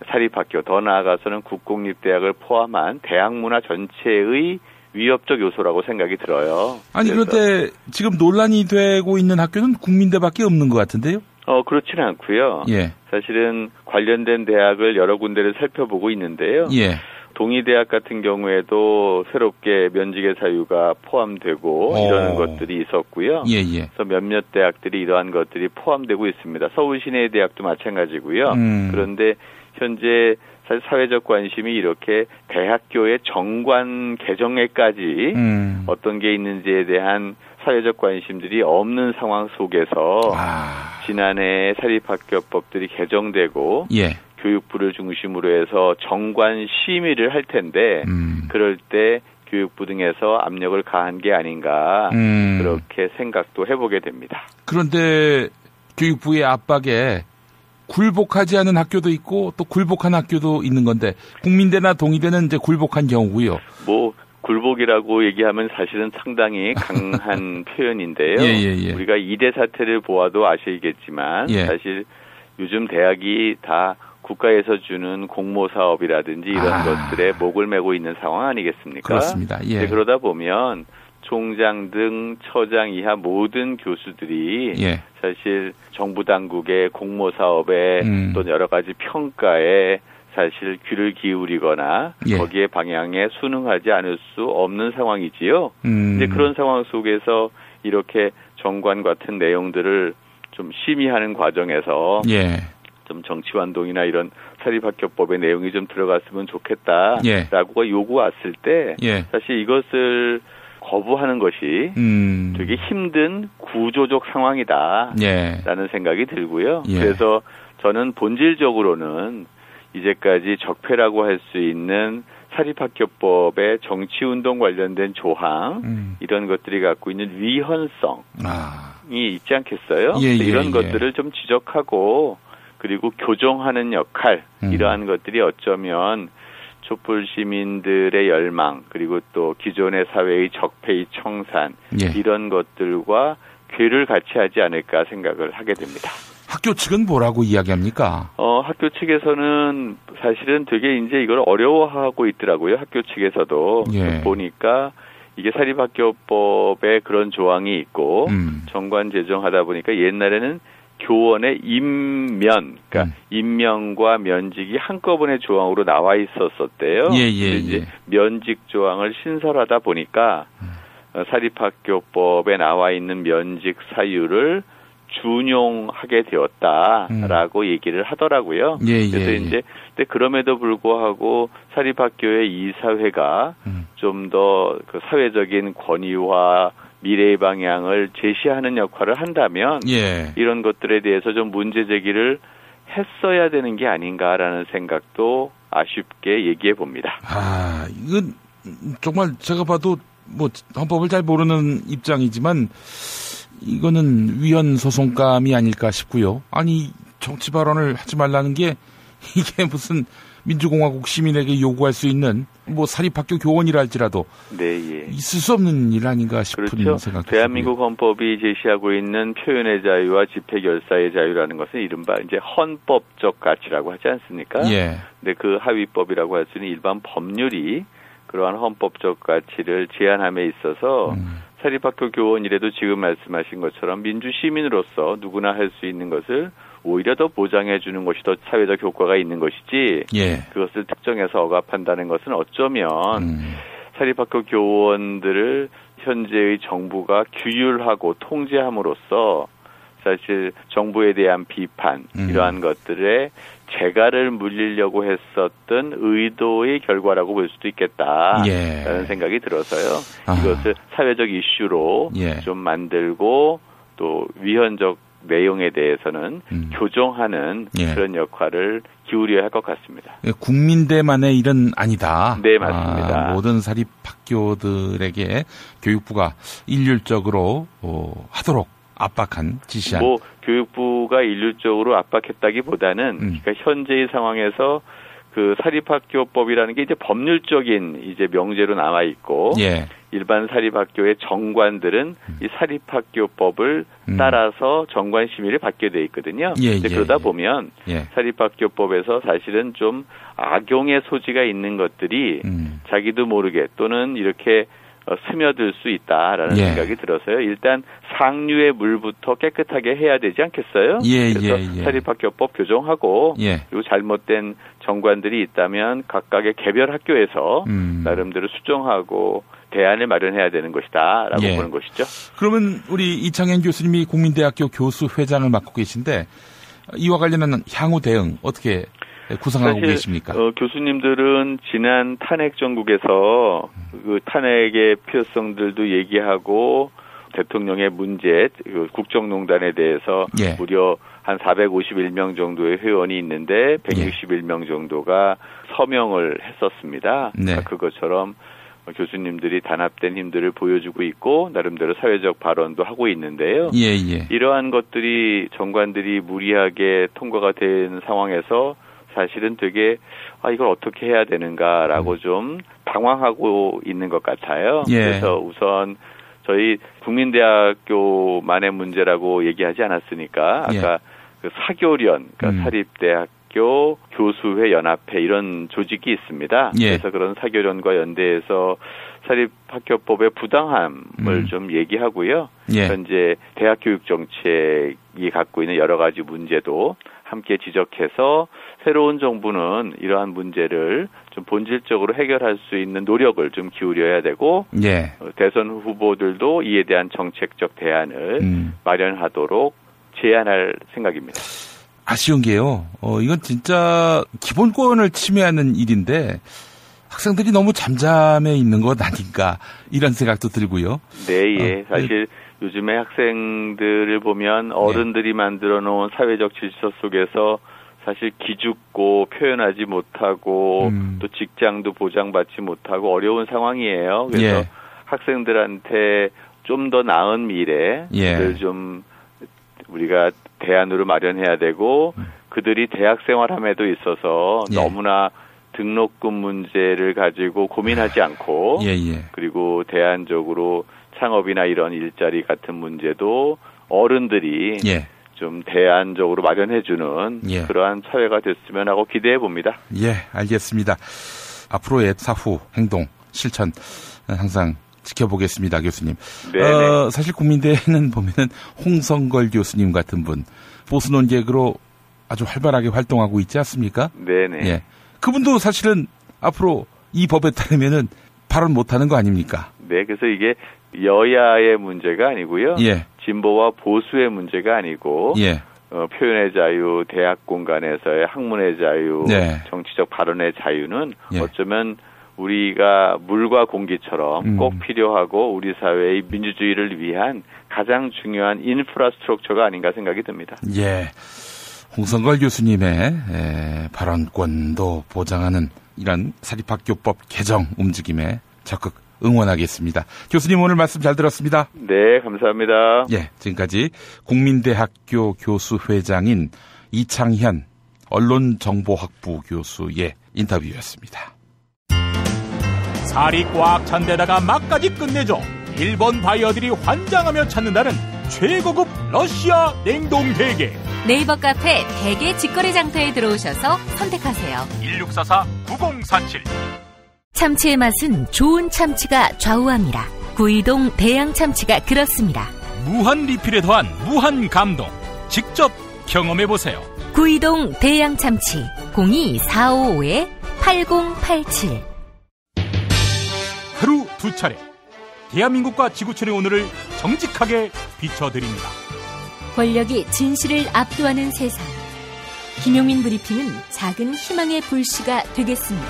사립학교 더 나아가서는 국공립대학을 포함한 대학 문화 전체의 위협적 요소라고 생각이 들어요. 아니 그런데 지금 논란이 되고 있는 학교는 국민대밖에 없는 것 같은데요? 그렇지는 않고요. 예. 사실은 관련된 대학을 여러 군데를 살펴보고 있는데요. 예. 동의대학 같은 경우에도 새롭게 면직의 사유가 포함되고 이러는 것들이 있었고요. 예. 그래서 몇몇 대학들이 이러한 것들이 포함되고 있습니다. 서울시내대학도 마찬가지고요. 그런데 현재 사실 사회적 관심이 이렇게 대학교의 정관 개정에까지 어떤 게 있는지에 대한 사회적 관심들이 없는 상황 속에서 지난해 사립학교법들이 개정되고 예. 교육부를 중심으로 해서 정관 심의를 할 텐데 그럴 때 교육부 등에서 압력을 가한 게 아닌가 그렇게 생각도 해보게 됩니다. 그런데 교육부의 압박에 굴복하지 않은 학교도 있고 또 굴복한 학교도 있는 건데 국민대나 동의대는 이제 굴복한 경우고요. 굴복이라고 얘기하면 사실은 상당히 강한 표현인데요. 예. 우리가 이대 사태를 보아도 아시겠지만 예. 사실 요즘 대학이 다 국가에서 주는 공모 사업이라든지 이런 것들에 목을 메고 있는 상황 아니겠습니까? 그렇습니다. 예. 그러다 보면 총장 등 처장 이하 모든 교수들이 예. 사실 정부 당국의 공모 사업에 또 여러 가지 평가에 사실 귀를 기울이거나 예. 거기에 방향에 순응하지 않을 수 없는 상황이지요. 이제 그런 상황 속에서 이렇게 정관 같은 내용들을 좀 심의하는 과정에서 예. 좀 정치환동이나 이런 사립학교법의 내용이 좀 들어갔으면 좋겠다라고 예. 요구 왔을 때 예. 사실 이것을 거부하는 것이 되게 힘든 구조적 상황이다라는 예. 생각이 들고요. 예. 그래서 저는 본질적으로는 이제까지 적폐라고 할 수 있는 사립학교법의 정치운동 관련된 조항 이런 것들이 갖고 있는 위헌성이 있지 않겠어요? 예. 이런 것들을 좀 지적하고 그리고 교정하는 역할 이러한 것들이 어쩌면 촛불 시민들의 열망 그리고 또 기존의 사회의 적폐의 청산 예. 이런 것들과 궤를 같이 하지 않을까 생각을 하게 됩니다. 학교 측은 뭐라고 이야기합니까? 학교 측에서는 사실은 되게 이제 이걸 어려워하고 있더라고요. 학교 측에서도. 예. 보니까 이게 사립학교법에 그런 조항이 있고 정관 제정하다 보니까 옛날에는 교원의 임면, 그러니까 임명과 면직이 한꺼번에 조항으로 나와 있었었대요. 예. 이제 면직 조항을 신설하다 보니까 사립학교법에 나와 있는 면직 사유를 준용하게 되었다라고 얘기를 하더라고요. 그래서 이제 근데 그럼에도 불구하고 사립학교의 이사회가 좀 더 그 사회적인 권위와 미래의 방향을 제시하는 역할을 한다면 이런 것들에 대해서 좀 문제 제기를 했어야 되는 게 아닌가라는 생각도 아쉽게 얘기해 봅니다. 이건 정말 제가 봐도 뭐 헌법을 잘 모르는 입장이지만 이거는 위헌 소송감이 아닐까 싶고요. 아니 정치 발언을 하지 말라는 게 이게 무슨 민주공화국 시민에게 요구할 수 있는 뭐 사립학교 교원이라 할지라도 있을 수 없는 일 아닌가 싶은 생각도 대한민국 헌법이 제시하고 있는 표현의 자유와 집회 결사의 자유라는 것은 이른바 이제 헌법적 가치라고 하지 않습니까? 근데 그 하위법이라고 할 수 있는 일반 법률이 그러한 헌법적 가치를 제한함에 있어서 사립학교 교원이라도 지금 말씀하신 것처럼 민주시민으로서 누구나 할 수 있는 것을 오히려 더 보장해 주는 것이 더 사회적 효과가 있는 것이지 그것을 특정해서 억압한다는 것은 어쩌면 사립학교 교원들을 현재의 정부가 규율하고 통제함으로써 사실 정부에 대한 비판 이러한 것들에 재갈을 물리려고 했었던 의도의 결과라고 볼 수도 있겠다라는 생각이 들어서요. 이것을 사회적 이슈로 좀 만들고 또 위헌적 내용에 대해서는 교정하는 그런 역할을 기울여야 할 것 같습니다. 국민대만의 일은 아니다. 네, 맞습니다. 모든 사립학교들에게 교육부가 일률적으로 하도록 압박한 지시한. 뭐 교육부가 일률적으로 압박했다기보다는 그러니까 현재의 상황에서 그 사립학교법이라는 게 이제 법률적인 이제 명제로 나와 있고 일반 사립학교의 정관들은 이 사립학교법을 따라서 정관 심의를 받게 돼 있거든요. 그러다 보면 사립학교법에서 사실은 좀 악용의 소지가 있는 것들이 자기도 모르게 또는 이렇게 스며들 수 있다라는 생각이 들어서요. 일단 상류의 물부터 깨끗하게 해야 되지 않겠어요? 그래서 사립학교법 교정하고 그리고 잘못된 정관들이 있다면 각각의 개별 학교에서 나름대로 수정하고 대안을 마련해야 되는 것이다라고 보는 것이죠. 그러면 우리 이창현 교수님이 국민대학교 교수회장을 맡고 계신데 이와 관련한 향후 대응 어떻게 구상하고 계십니까? 교수님들은 지난 탄핵 정국에서 그 탄핵의 필요성들도 얘기하고 대통령의 문제, 국정농단에 대해서 무려 한 451명 정도의 회원이 있는데 161명 정도가 서명을 했었습니다. 그것처럼 교수님들이 단합된 힘들을 보여주고 있고 나름대로 사회적 발언도 하고 있는데요. 이러한 것들이 정관들이 무리하게 통과가 된 상황에서 사실은 되게 이걸 어떻게 해야 되는가라고 좀 당황하고 있는 것 같아요. 그래서 우선 저희 국민대학교만의 문제라고 얘기하지 않았으니까 아까 그 사교련, 그러니까 사립대학교 교수회 연합회 이런 조직이 있습니다. 그래서 그런 사교련과 연대해서 사립학교법의 부당함을 좀 얘기하고요. 현재 대학교육정책이 갖고 있는 여러 가지 문제도 함께 지적해서 새로운 정부는 이러한 문제를 좀 본질적으로 해결할 수 있는 노력을 좀 기울여야 되고 대선 후보들도 이에 대한 정책적 대안을 마련하도록 제안할 생각입니다. 아쉬운 게요. 이건 진짜 기본권을 침해하는 일인데 학생들이 너무 잠잠해 있는 것 아닌가 이런 생각도 들고요. 사실 요즘에 학생들을 보면 어른들이 만들어 놓은 사회적 질서 속에서 사실 기죽고 표현하지 못하고 또 직장도 보장받지 못하고 어려운 상황이에요. 그래서 학생들한테 좀 더 나은 미래를 좀 우리가 대안으로 마련해야 되고 그들이 대학 생활함에도 있어서 너무나 등록금 문제를 가지고 고민하지 않고 그리고 대안적으로 창업이나 이런 일자리 같은 문제도 어른들이 좀 대안적으로 마련해주는 예. 그러한 사회가 됐으면 하고 기대해 봅니다. 예, 알겠습니다. 앞으로의 사후 행동, 실천 항상 지켜보겠습니다, 교수님. 사실 국민대회는 보면은 홍성걸 교수님 같은 분 보수 논객으로 아주 활발하게 활동하고 있지 않습니까? 네네. 예, 그분도 사실은 앞으로 이 법에 따르면은 발언 못하는 거 아닙니까? 네, 그래서 이게 여야의 문제가 아니고요. 예. 진보와 보수의 문제가 아니고 예. 표현의 자유, 대학 공간에서의 학문의 자유, 네. 정치적 발언의 자유는 예. 어쩌면 우리가 물과 공기처럼 꼭 필요하고 우리 사회의 민주주의를 위한 가장 중요한 인프라스트럭처가 아닌가 생각이 듭니다. 예, 홍성걸 교수님의 발언권도 보장하는 이런 사립학교법 개정 움직임에 적극 응원하겠습니다. 교수님 오늘 말씀 잘 들었습니다. 네, 감사합니다. 예, 지금까지 국민대학교 교수회장인 이창현 언론정보학부 교수의 인터뷰였습니다. 살이 꽉 찬 데다가 맛까지 끝내줘. 일본 바이어들이 환장하며 찾는다는 최고급 러시아 냉동 대게. 네이버 카페 대게 직거래 장터에 들어오셔서 선택하세요. 1644-9047. 참치의 맛은 좋은 참치가 좌우합니다. 구이동 대양 참치가 그렇습니다. 무한 리필에 더한 무한 감동. 직접 경험해보세요. 구이동 대양 참치 02-455-8087. 하루 두 차례 대한민국과 지구촌의 오늘을 정직하게 비춰드립니다. 권력이 진실을 압도하는 세상. 김용민 브리핑은 작은 희망의 불씨가 되겠습니다.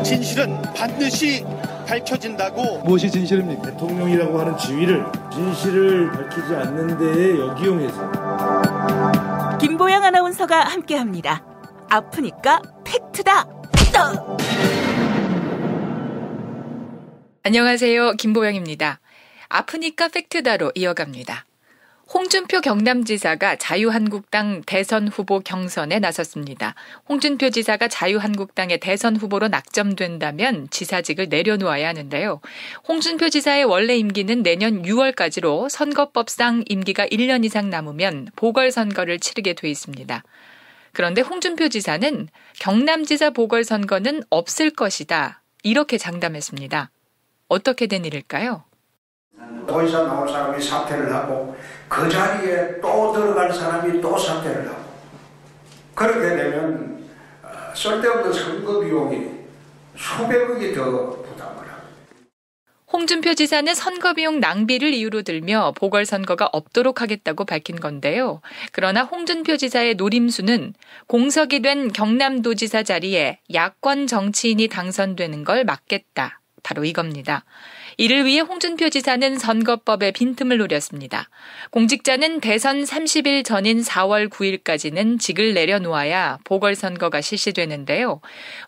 진실은 반드시 밝혀진다고. 무엇이 진실입니까? 대통령이라고 하는 지위를 진실을 밝히지 않는 데에 역이용해서. 김보영 아나운서가 함께합니다. 아프니까 팩트다. 안녕하세요. 김보영입니다. 아프니까 팩트다로 이어갑니다. 홍준표 경남지사가 자유한국당 대선 후보 경선에 나섰습니다. 홍준표 지사가 자유한국당의 대선 후보로 낙점된다면 지사직을 내려놓아야 하는데요. 홍준표 지사의 원래 임기는 내년 6월까지로 선거법상 임기가 1년 이상 남으면 보궐선거를 치르게 돼 있습니다. 그런데 홍준표 지사는 경남지사 보궐선거는 없을 것이다. 이렇게 장담했습니다. 어떻게 된 일일까요? 도의사 나올 사람이 사퇴를 하고 그 자리에 또 들어갈 사람이 또 사퇴를 하고 그렇게 되면 쓸데없는 선거 비용이 수백억이 더 부담을 합니다. 홍준표 지사는 선거비용 낭비를 이유로 들며 보궐선거가 없도록 하겠다고 밝힌 건데요. 그러나 홍준표 지사의 노림수는 공석이 된 경남도지사 자리에 야권 정치인이 당선되는 걸 막겠다. 바로 이겁니다. 이를 위해 홍준표 지사는 선거법의 빈틈을 노렸습니다. 공직자는 대선 30일 전인 4월 9일까지는 직을 내려놓아야 보궐선거가 실시되는데요.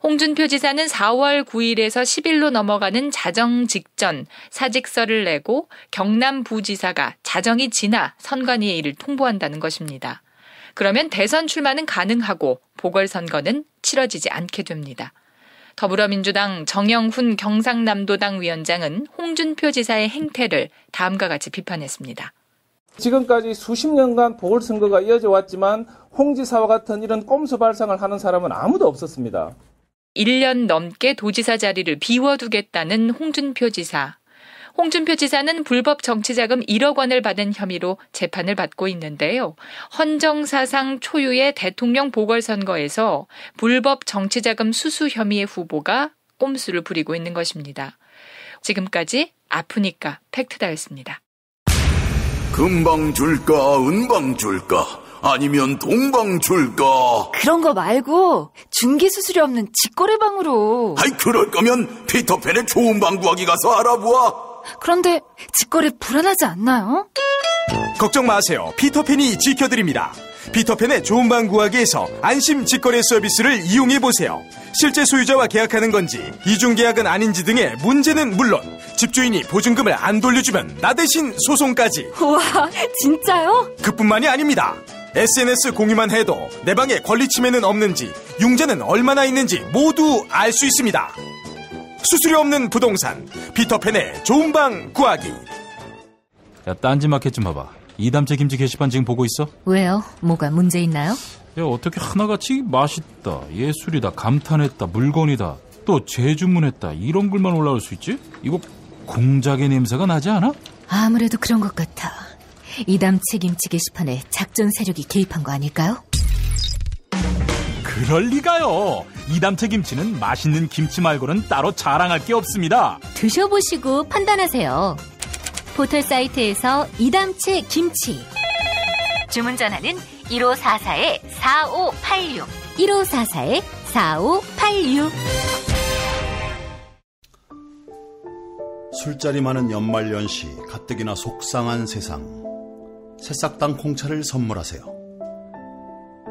홍준표 지사는 4월 9일에서 10일로 넘어가는 자정 직전 사직서를 내고 경남부지사가 자정이 지나 선관위에 이를 통보한다는 것입니다. 그러면 대선 출마는 가능하고 보궐선거는 치러지지 않게 됩니다. 더불어민주당 정영훈 경상남도당 위원장은 홍준표 지사의 행태를 다음과 같이 비판했습니다. 지금까지 수십 년간 보궐선거가 이어져 왔지만 홍 지사와 같은 이런 꼼수 발상을 하는 사람은 아무도 없었습니다. 1년 넘게 도지사 자리를 비워두겠다는 홍준표 지사. 홍준표 지사는 불법 정치자금 1억 원을 받은 혐의로 재판을 받고 있는데요. 헌정사상 초유의 대통령 보궐선거에서 불법 정치자금 수수 혐의의 후보가 꼼수를 부리고 있는 것입니다. 지금까지 아프니까 팩트다였습니다. 금방 줄까 은방 줄까 아니면 동방 줄까? 그런 거 말고 중개수수료 없는 직거래방으로. 아이 그럴 거면 피터팬의 좋은 방 구하기 가서 알아보아. 그런데 직거래 불안하지 않나요? 걱정 마세요. 피터팬이 지켜드립니다. 피터팬의 좋은 방 구하기에서 안심 직거래 서비스를 이용해보세요. 실제 소유자와 계약하는 건지 이중계약은 아닌지 등의 문제는 물론 집주인이 보증금을 안 돌려주면 나 대신 소송까지. 우와, 진짜요? 그뿐만이 아닙니다. SNS 공유만 해도 내 방에 권리 침해는 없는지 융자는 얼마나 있는지 모두 알 수 있습니다. 수수료 없는 부동산 피터팬의 좋은 방 구하기. 야, 딴지마켓 좀 봐봐. 이담채 김치 게시판 지금 보고 있어? 왜요? 뭐가 문제 있나요? 야, 어떻게 하나같이 맛있다, 예술이다, 감탄했다, 물건이다, 또 재주문했다 이런 글만 올라올 수 있지? 이거 공작의 냄새가 나지 않아? 아무래도 그런 것 같아. 이담채 김치 게시판에 작전 세력이 개입한 거 아닐까요? 그럴 리가요. 이담채 김치는 맛있는 김치 말고는 따로 자랑할 게 없습니다. 드셔보시고 판단하세요. 포털 사이트에서 이담채 김치. 주문 전화는 1544-4586. 1544-4586. 술자리 많은 연말연시, 가뜩이나 속상한 세상. 새싹당 콩차를 선물하세요.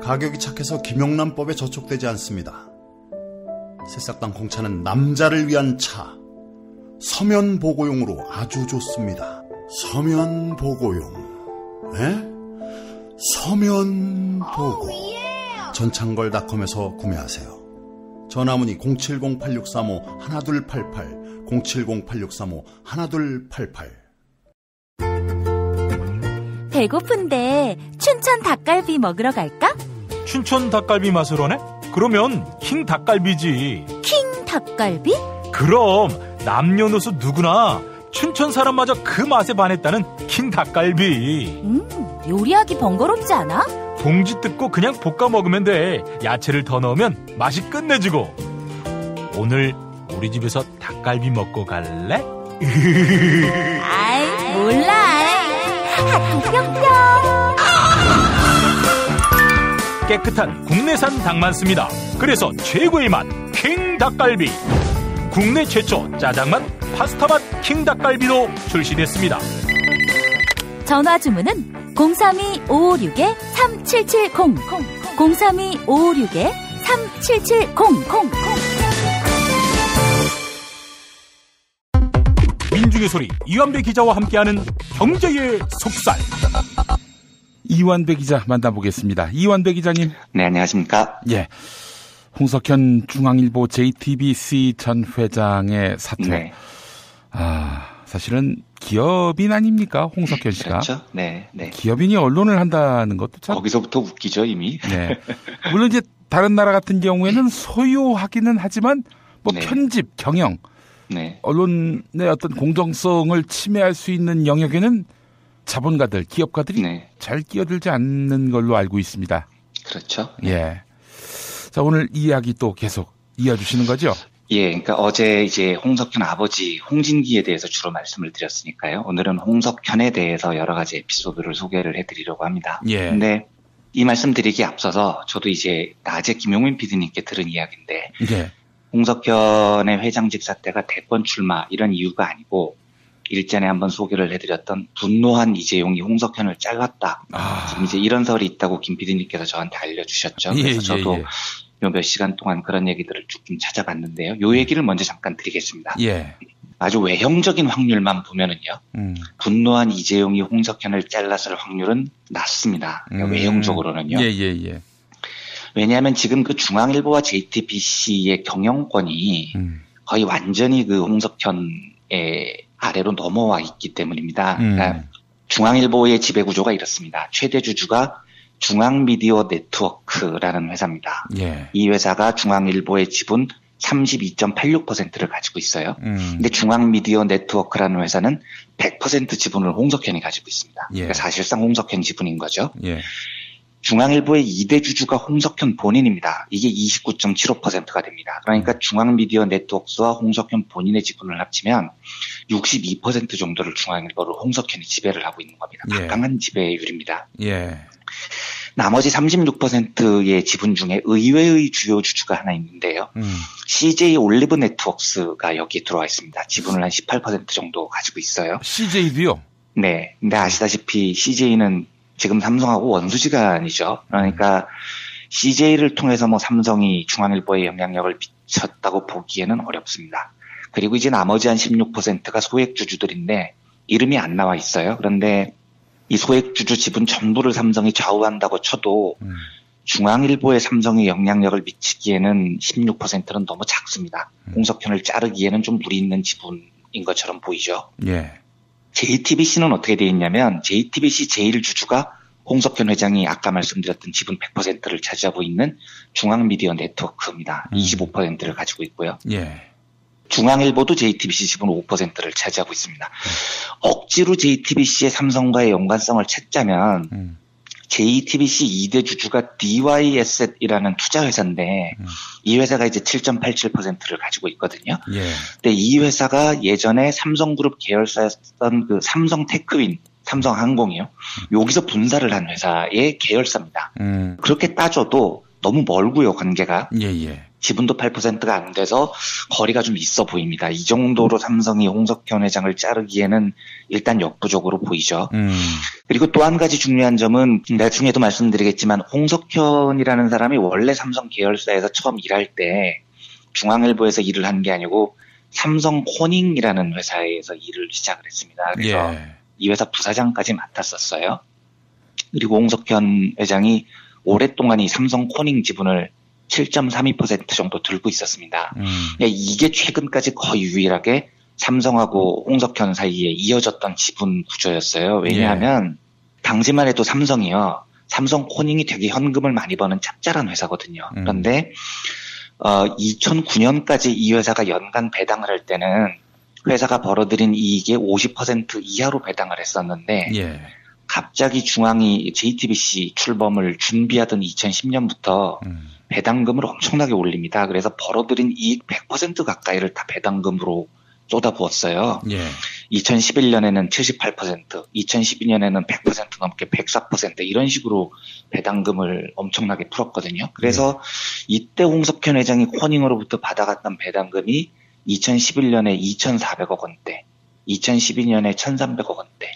가격이 착해서 김영란법에 저촉되지 않습니다. 새싹당 콩차는 남자를 위한 차. 서면보고용으로 아주 좋습니다. 서면보고용. 에? 서면보고. 전창걸닷컴에서 구매하세요. 전화문의 070-8635-1288, 070-8635-1288. 배고픈데 춘천 닭갈비 먹으러 갈까? 춘천 닭갈비 맛을 원해? 그러면 킹 닭갈비지. 킹 닭갈비? 그럼 남녀노소 누구나 춘천 사람마저 그 맛에 반했다는 킹 닭갈비. 요리하기 번거롭지 않아? 봉지 뜯고 그냥 볶아 먹으면 돼. 야채를 더 넣으면 맛이 끝내주고. 오늘 우리 집에서 닭갈비 먹고 갈래? 아이, 몰라. 하트 뿅뿅. 깨끗한 국내산 닭만 씁니다. 그래서 최고의 맛 킹 닭갈비. 국내 최초 짜장맛, 파스타맛 킹 닭갈비도 출시됐습니다. 전화 주문은 032-556-3770, 032-556-3770. 민중의 소리 이완배 기자와 함께하는 경제의 속살. 이완배 기자 만나보겠습니다. 이완배 기자님. 네, 안녕하십니까. 예. 홍석현 중앙일보 JTBC 전 회장의 사퇴. 네. 사실은 기업인 아닙니까, 홍석현 씨가? 그렇죠. 네, 네. 기업인이 언론을 한다는 것도 참. 거기서부터 웃기죠, 이미. 네. 물론 이제 다른 나라 같은 경우에는 소유하기는 하지만 뭐 네. 편집, 경영, 네. 언론의 어떤 공정성을 침해할 수 있는 영역에는 자본가들, 기업가들이 잘 끼어들지 않는 걸로 알고 있습니다. 그렇죠. 예. 자, 오늘 이 이야기 또 계속 이어주시는 거죠? 예, 그러니까 어제 이제 홍석현 아버지 홍진기에 대해서 주로 말씀을 드렸으니까요. 오늘은 홍석현에 대해서 여러 가지 에피소드를 소개를 해드리려고 합니다. 예. 근데 이 말씀 드리기 앞서서 저도 이제 낮에 김용민 PD님께 들은 이야기인데 예. 홍석현의 회장직 사태가 대권 출마 이런 이유가 아니고 일전에 한번 소개를 해드렸던 분노한 이재용이 홍석현을 잘랐다. 지금 이제 이런 설이 있다고 김 PD님께서 저한테 알려주셨죠. 그래서 저도 요 몇 시간 동안 그런 얘기들을 쭉 좀 찾아봤는데요. 요 얘기를 먼저 잠깐 드리겠습니다. 예. 아주 외형적인 확률만 보면은요. 분노한 이재용이 홍석현을 잘랐을 확률은 낮습니다. 외형적으로는요. 예. 왜냐하면 지금 그 중앙일보와 JTBC의 경영권이 거의 완전히 그 홍석현의 아래로 넘어와 있기 때문입니다. 그러니까 중앙일보의 지배구조가 이렇습니다. 최대 주주가 중앙미디어 네트워크라는 회사입니다. 예. 이 회사가 중앙일보의 지분 32.86%를 가지고 있어요. 근데 중앙미디어 네트워크라는 회사는 100% 지분을 홍석현이 가지고 있습니다. 예. 그러니까 사실상 홍석현 지분인 거죠. 예. 중앙일보의 2대 주주가 홍석현 본인입니다. 이게 29.75%가 됩니다. 그러니까 중앙미디어 네트워크와 홍석현 본인의 지분을 합치면 62% 정도를 중앙일보를 홍석현이 지배를 하고 있는 겁니다. 예. 막강한 지배율입니다. 예. 나머지 36%의 지분 중에 의외의 주요 주주가 하나 있는데요. CJ 올리브 네트워크스가 여기에 들어와 있습니다. 지분을 한 18% 정도 가지고 있어요. CJ도요? 네. 근데 아시다시피 CJ는 지금 삼성하고 원수지간이죠. 그러니까 CJ를 통해서 뭐 삼성이 중앙일보에 영향력을 미쳤다고 보기에는 어렵습니다. 그리고 이제 나머지 한 16%가 소액주주들인데 이름이 안 나와 있어요. 그런데 이 소액주주 지분 전부를 삼성이 좌우한다고 쳐도 중앙일보에 삼성이 영향력을 미치기에는 16%는 너무 작습니다. 홍석현을 자르기에는 좀 무리 있는 지분인 것처럼 보이죠. 예. JTBC는 어떻게 되어 있냐면 JTBC 제1주주가 홍석현 회장이 아까 말씀드렸던 지분 100%를 차지하고 있는 중앙미디어 네트워크입니다. 25%를 가지고 있고요. 예. 중앙일보도 JTBC 지분 5%를 차지하고 있습니다. 억지로 JTBC의 삼성과의 연관성을 찾자면 JTBC 2대 주주가 DYasset이라는 투자회사인데 이 회사가 이제 7.87%를 가지고 있거든요. 예. 근데 이 회사가 예전에 삼성그룹 계열사였던 그 삼성테크윈, 삼성항공이요. 여기서 분사를 한 회사의 계열사입니다. 그렇게 따져도 너무 멀고요, 관계가. 예. 지분도 8%가 안 돼서 거리가 좀 있어 보입니다. 이 정도로 삼성이 홍석현 회장을 자르기에는 일단 역부족으로 보이죠. 그리고 또 한 가지 중요한 점은 나중에도 말씀드리겠지만 홍석현이라는 사람이 원래 삼성 계열사에서 처음 일할 때 중앙일보에서 일을 한 게 아니고 삼성 코닝이라는 회사에서 일을 시작을 했습니다. 그래서 이 회사 부사장까지 맡았었어요. 그리고 홍석현 회장이 오랫동안 이 삼성 코닝 지분을 7.32% 정도 들고 있었습니다. 이게 최근까지 거의 유일하게 삼성하고 홍석현 사이에 이어졌던 지분 구조였어요. 왜냐하면 당시만 해도 삼성이요. 삼성 코닝이 되게 현금을 많이 버는 짭짤한 회사거든요. 그런데 2009년까지 이 회사가 연간 배당을 할 때는 회사가 벌어들인 이익의 50% 이하로 배당을 했었는데 갑자기 중앙이 JTBC 출범을 준비하던 2010년부터 배당금을 엄청나게 올립니다. 그래서 벌어들인 이익 100% 가까이를 다 배당금으로 쏟아부었어요. 2011년에는 78%, 2012년에는 100% 넘게 104% 이런 식으로 배당금을 엄청나게 풀었거든요. 그래서 이때 홍석현 회장이 코닝으로부터 받아갔던 배당금이 2011년에 2,400억 원대, 2012년에 1,300억 원대,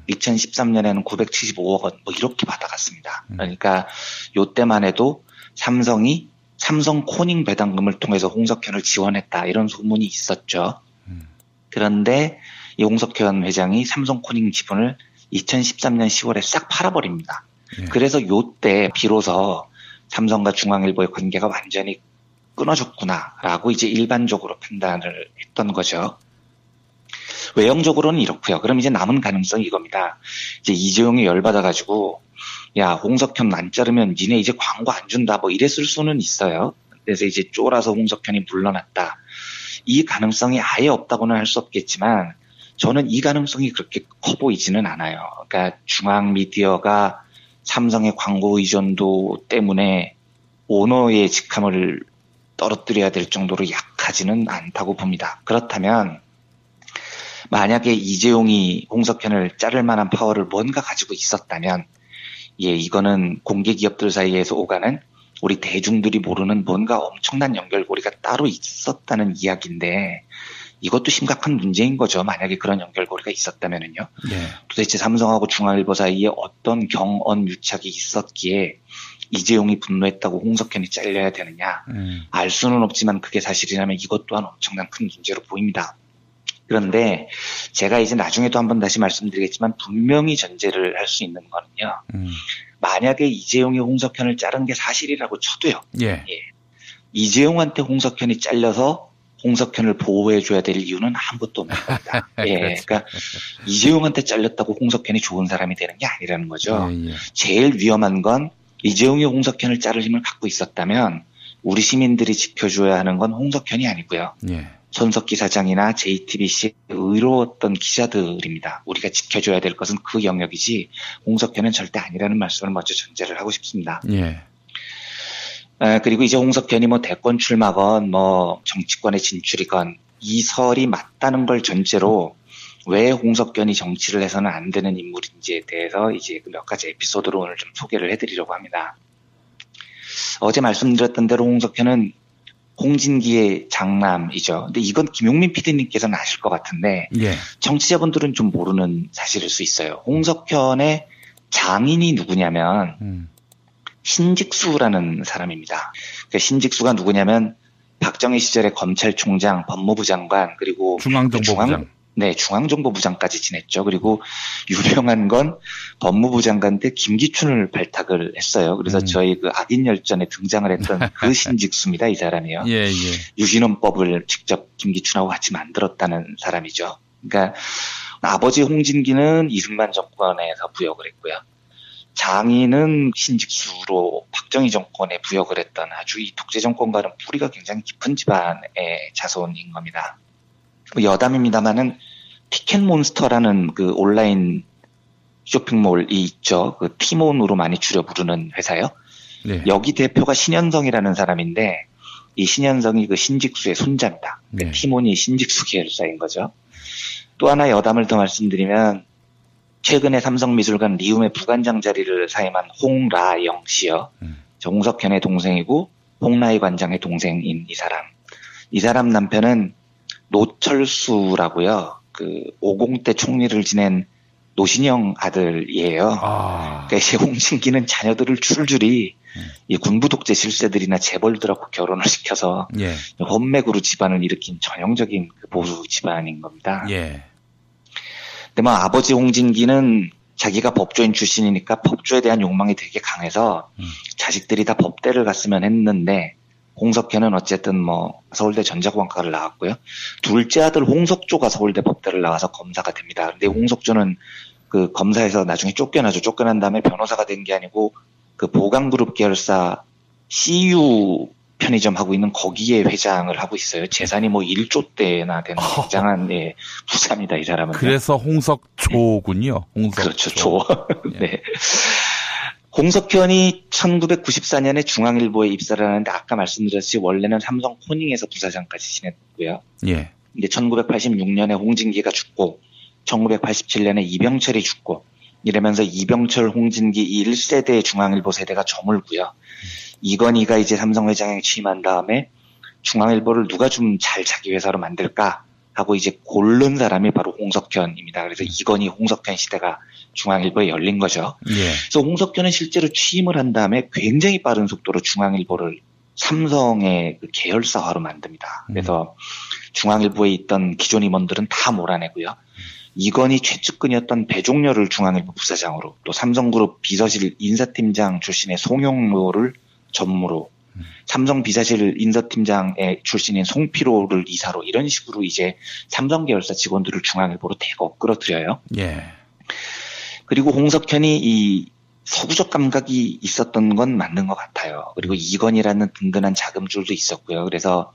2013년에는 975억 원 뭐 이렇게 받아갔습니다. 그러니까 이때만 해도 삼성이 삼성 코닝 배당금을 통해서 홍석현을 지원했다 이런 소문이 있었죠. 그런데 이 홍석현 회장이 삼성 코닝 지분을 2013년 10월에 싹 팔아버립니다. 그래서 이때 비로소 삼성과 중앙일보의 관계가 완전히 끊어졌구나라고 이제 일반적으로 판단을 했던 거죠. 외형적으로는 이렇고요. 그럼 이제 남은 가능성이 이겁니다. 이제 이재용이 열받아가지고 야 홍석현 안 자르면 니네 이제 광고 안 준다 뭐 이랬을 수는 있어요. 그래서 이제 쫄아서 홍석현이 물러났다. 이 가능성이 아예 없다고는 할 수 없겠지만 저는 이 가능성이 그렇게 커 보이지는 않아요. 그러니까 중앙미디어가 삼성의 광고 의존도 때문에 오너의 직함을 떨어뜨려야 될 정도로 약하지는 않다고 봅니다. 그렇다면 만약에 이재용이 홍석현을 자를 만한 파워를 뭔가 가지고 있었다면 이거는 공개기업들 사이에서 오가는 우리 대중들이 모르는 뭔가 엄청난 연결고리가 따로 있었다는 이야기인데 이것도 심각한 문제인 거죠. 만약에 그런 연결고리가 있었다면은요. 도대체 삼성하고 중앙일보 사이에 어떤 경언 유착이 있었기에 이재용이 분노했다고 홍석현이 잘려야 되느냐. 알 수는 없지만 그게 사실이라면 이것 또한 엄청난 큰 문제로 보입니다. 그런데 제가 이제 나중에도 한번 다시 말씀드리겠지만 분명히 전제를 할 수 있는 거는요. 만약에 이재용이 홍석현을 자른 게 사실이라고 쳐도요. 이재용한테 홍석현이 잘려서 홍석현을 보호해줘야 될 이유는 아무것도 없는 겁니다. 그러니까 이재용한테 잘렸다고 홍석현이 좋은 사람이 되는 게 아니라는 거죠. 제일 위험한 건 이재용이 홍석현을 자를 힘을 갖고 있었다면 우리 시민들이 지켜줘야 하는 건 홍석현이 아니고요. 손석기 사장이나 JTBC에 의로웠던 기자들입니다. 우리가 지켜줘야 될 것은 그 영역이지 홍석현은 절대 아니라는 말씀을 먼저 전제를 하고 싶습니다. 그리고 이제 홍석현이 뭐 대권 출마건 뭐 정치권에 진출이건 이 설이 맞다는 걸 전제로 왜 홍석현이 정치를 해서는 안 되는 인물인지에 대해서 이제 몇 가지 에피소드로 오늘 좀 소개를 해드리려고 합니다. 어제 말씀드렸던 대로 홍석현은 홍진기의 장남이죠. 근데 이건 김용민 PD님께서는 아실 것 같은데 정치자분들은 좀 모르는 사실일 수 있어요. 홍석현의 장인이 누구냐면 신직수라는 사람입니다. 그러니까 신직수가 누구냐면 박정희 시절에 검찰총장, 법무부 장관 그리고 중앙정보부장. 중앙정보부장까지 지냈죠. 그리고 유명한 건 법무부 장관 때 김기춘을 발탁을 했어요. 그래서 저희 그 악인열전에 등장을 했던 그 신직수입니다. 이 사람이요. 유신헌법을 직접 김기춘하고 같이 만들었다는 사람이죠. 그러니까 아버지 홍진기는 이승만 정권에서 부역을 했고요. 장인은 신직수로 박정희 정권에 부역을 했던 아주 이 독재 정권과는 뿌리가 굉장히 깊은 집안의 자손인 겁니다. 여담입니다만은 티켓몬스터라는 그 온라인 쇼핑몰이 있죠. 그 티몬으로 많이 줄여 부르는 회사요. 네. 여기 대표가 신현성이라는 사람인데 이 신현성이 그 신직수의 손자입니다. 네. 티몬이 신직수 계열사인 거죠. 또 하나 여담을 더 말씀드리면 최근에 삼성미술관 리움의 부관장 자리를 사임한 홍라영 씨요. 저 홍석현의 동생이고 홍라희 관장의 동생인 이 사람. 이 사람 남편은 노철수라고요. 그 50대 총리를 지낸 노신영 아들이에요. 그러니까 이제 홍진기는 자녀들을 줄줄이 이 군부 독재 실세들이나 재벌들하고 결혼을 시켜서 예. 혼맥으로 집안을 일으킨 전형적인 그 보수 집안인 겁니다. 예. 근데 뭐 아버지 홍진기는 자기가 법조인 출신이니까 법조에 대한 욕망이 되게 강해서 자식들이 다 법대를 갔으면 했는데 홍석현은 어쨌든 뭐 서울대 전자공학과를 나왔고요. 둘째 아들 홍석조가 서울대 법대를 나와서 검사가 됩니다. 근데 홍석조는 그 검사에서 나중에 쫓겨나죠. 쫓겨난 다음에 변호사가 된 게 아니고 그 보강그룹 계열사 CU 편의점 하고 있는 거기에 회장을 하고 있어요. 재산이 뭐 1조대나 되는 굉장한 예, 부자입니다. 이 사람은. 그래서 홍석조군요. 홍석조. 그렇죠. 조. 네. 홍석현이 1994년에 중앙일보에 입사를 하는데 아까 말씀드렸듯이 원래는 삼성 코닝에서 부사장까지 지냈고요. 예. 근데 1986년에 홍진기가 죽고 1987년에 이병철이 죽고 이러면서 이병철, 홍진기 이 1세대 중앙일보 세대가 저물고요. 이건희가 이제 삼성 회장에 취임한 다음에 중앙일보를 누가 좀 잘 자기 회사로 만들까 하고 이제 고른 사람이 바로 홍석현입니다. 그래서 이건희, 홍석현 시대가 중앙일보에 열린 거죠. 예. 그래서 홍석현은 실제로 취임을 한 다음에 굉장히 빠른 속도로 중앙일보를 삼성의 그 계열사화로 만듭니다. 그래서 중앙일보에 있던 기존 임원들은 다 몰아내고요. 이건희 최측근이었던 배종렬을 중앙일보 부사장으로 또 삼성그룹 비서실 인사팀장 출신의 송영로를 전무로 삼성 비서실 인사팀장의 출신인 송피로를 이사로 이런 식으로 이제 삼성 계열사 직원들을 중앙일보로 대거 끌어들여요. 예. 그리고 홍석현이 이 서구적 감각이 있었던 건 맞는 것 같아요. 그리고 이건희라는 든든한 자금줄도 있었고요. 그래서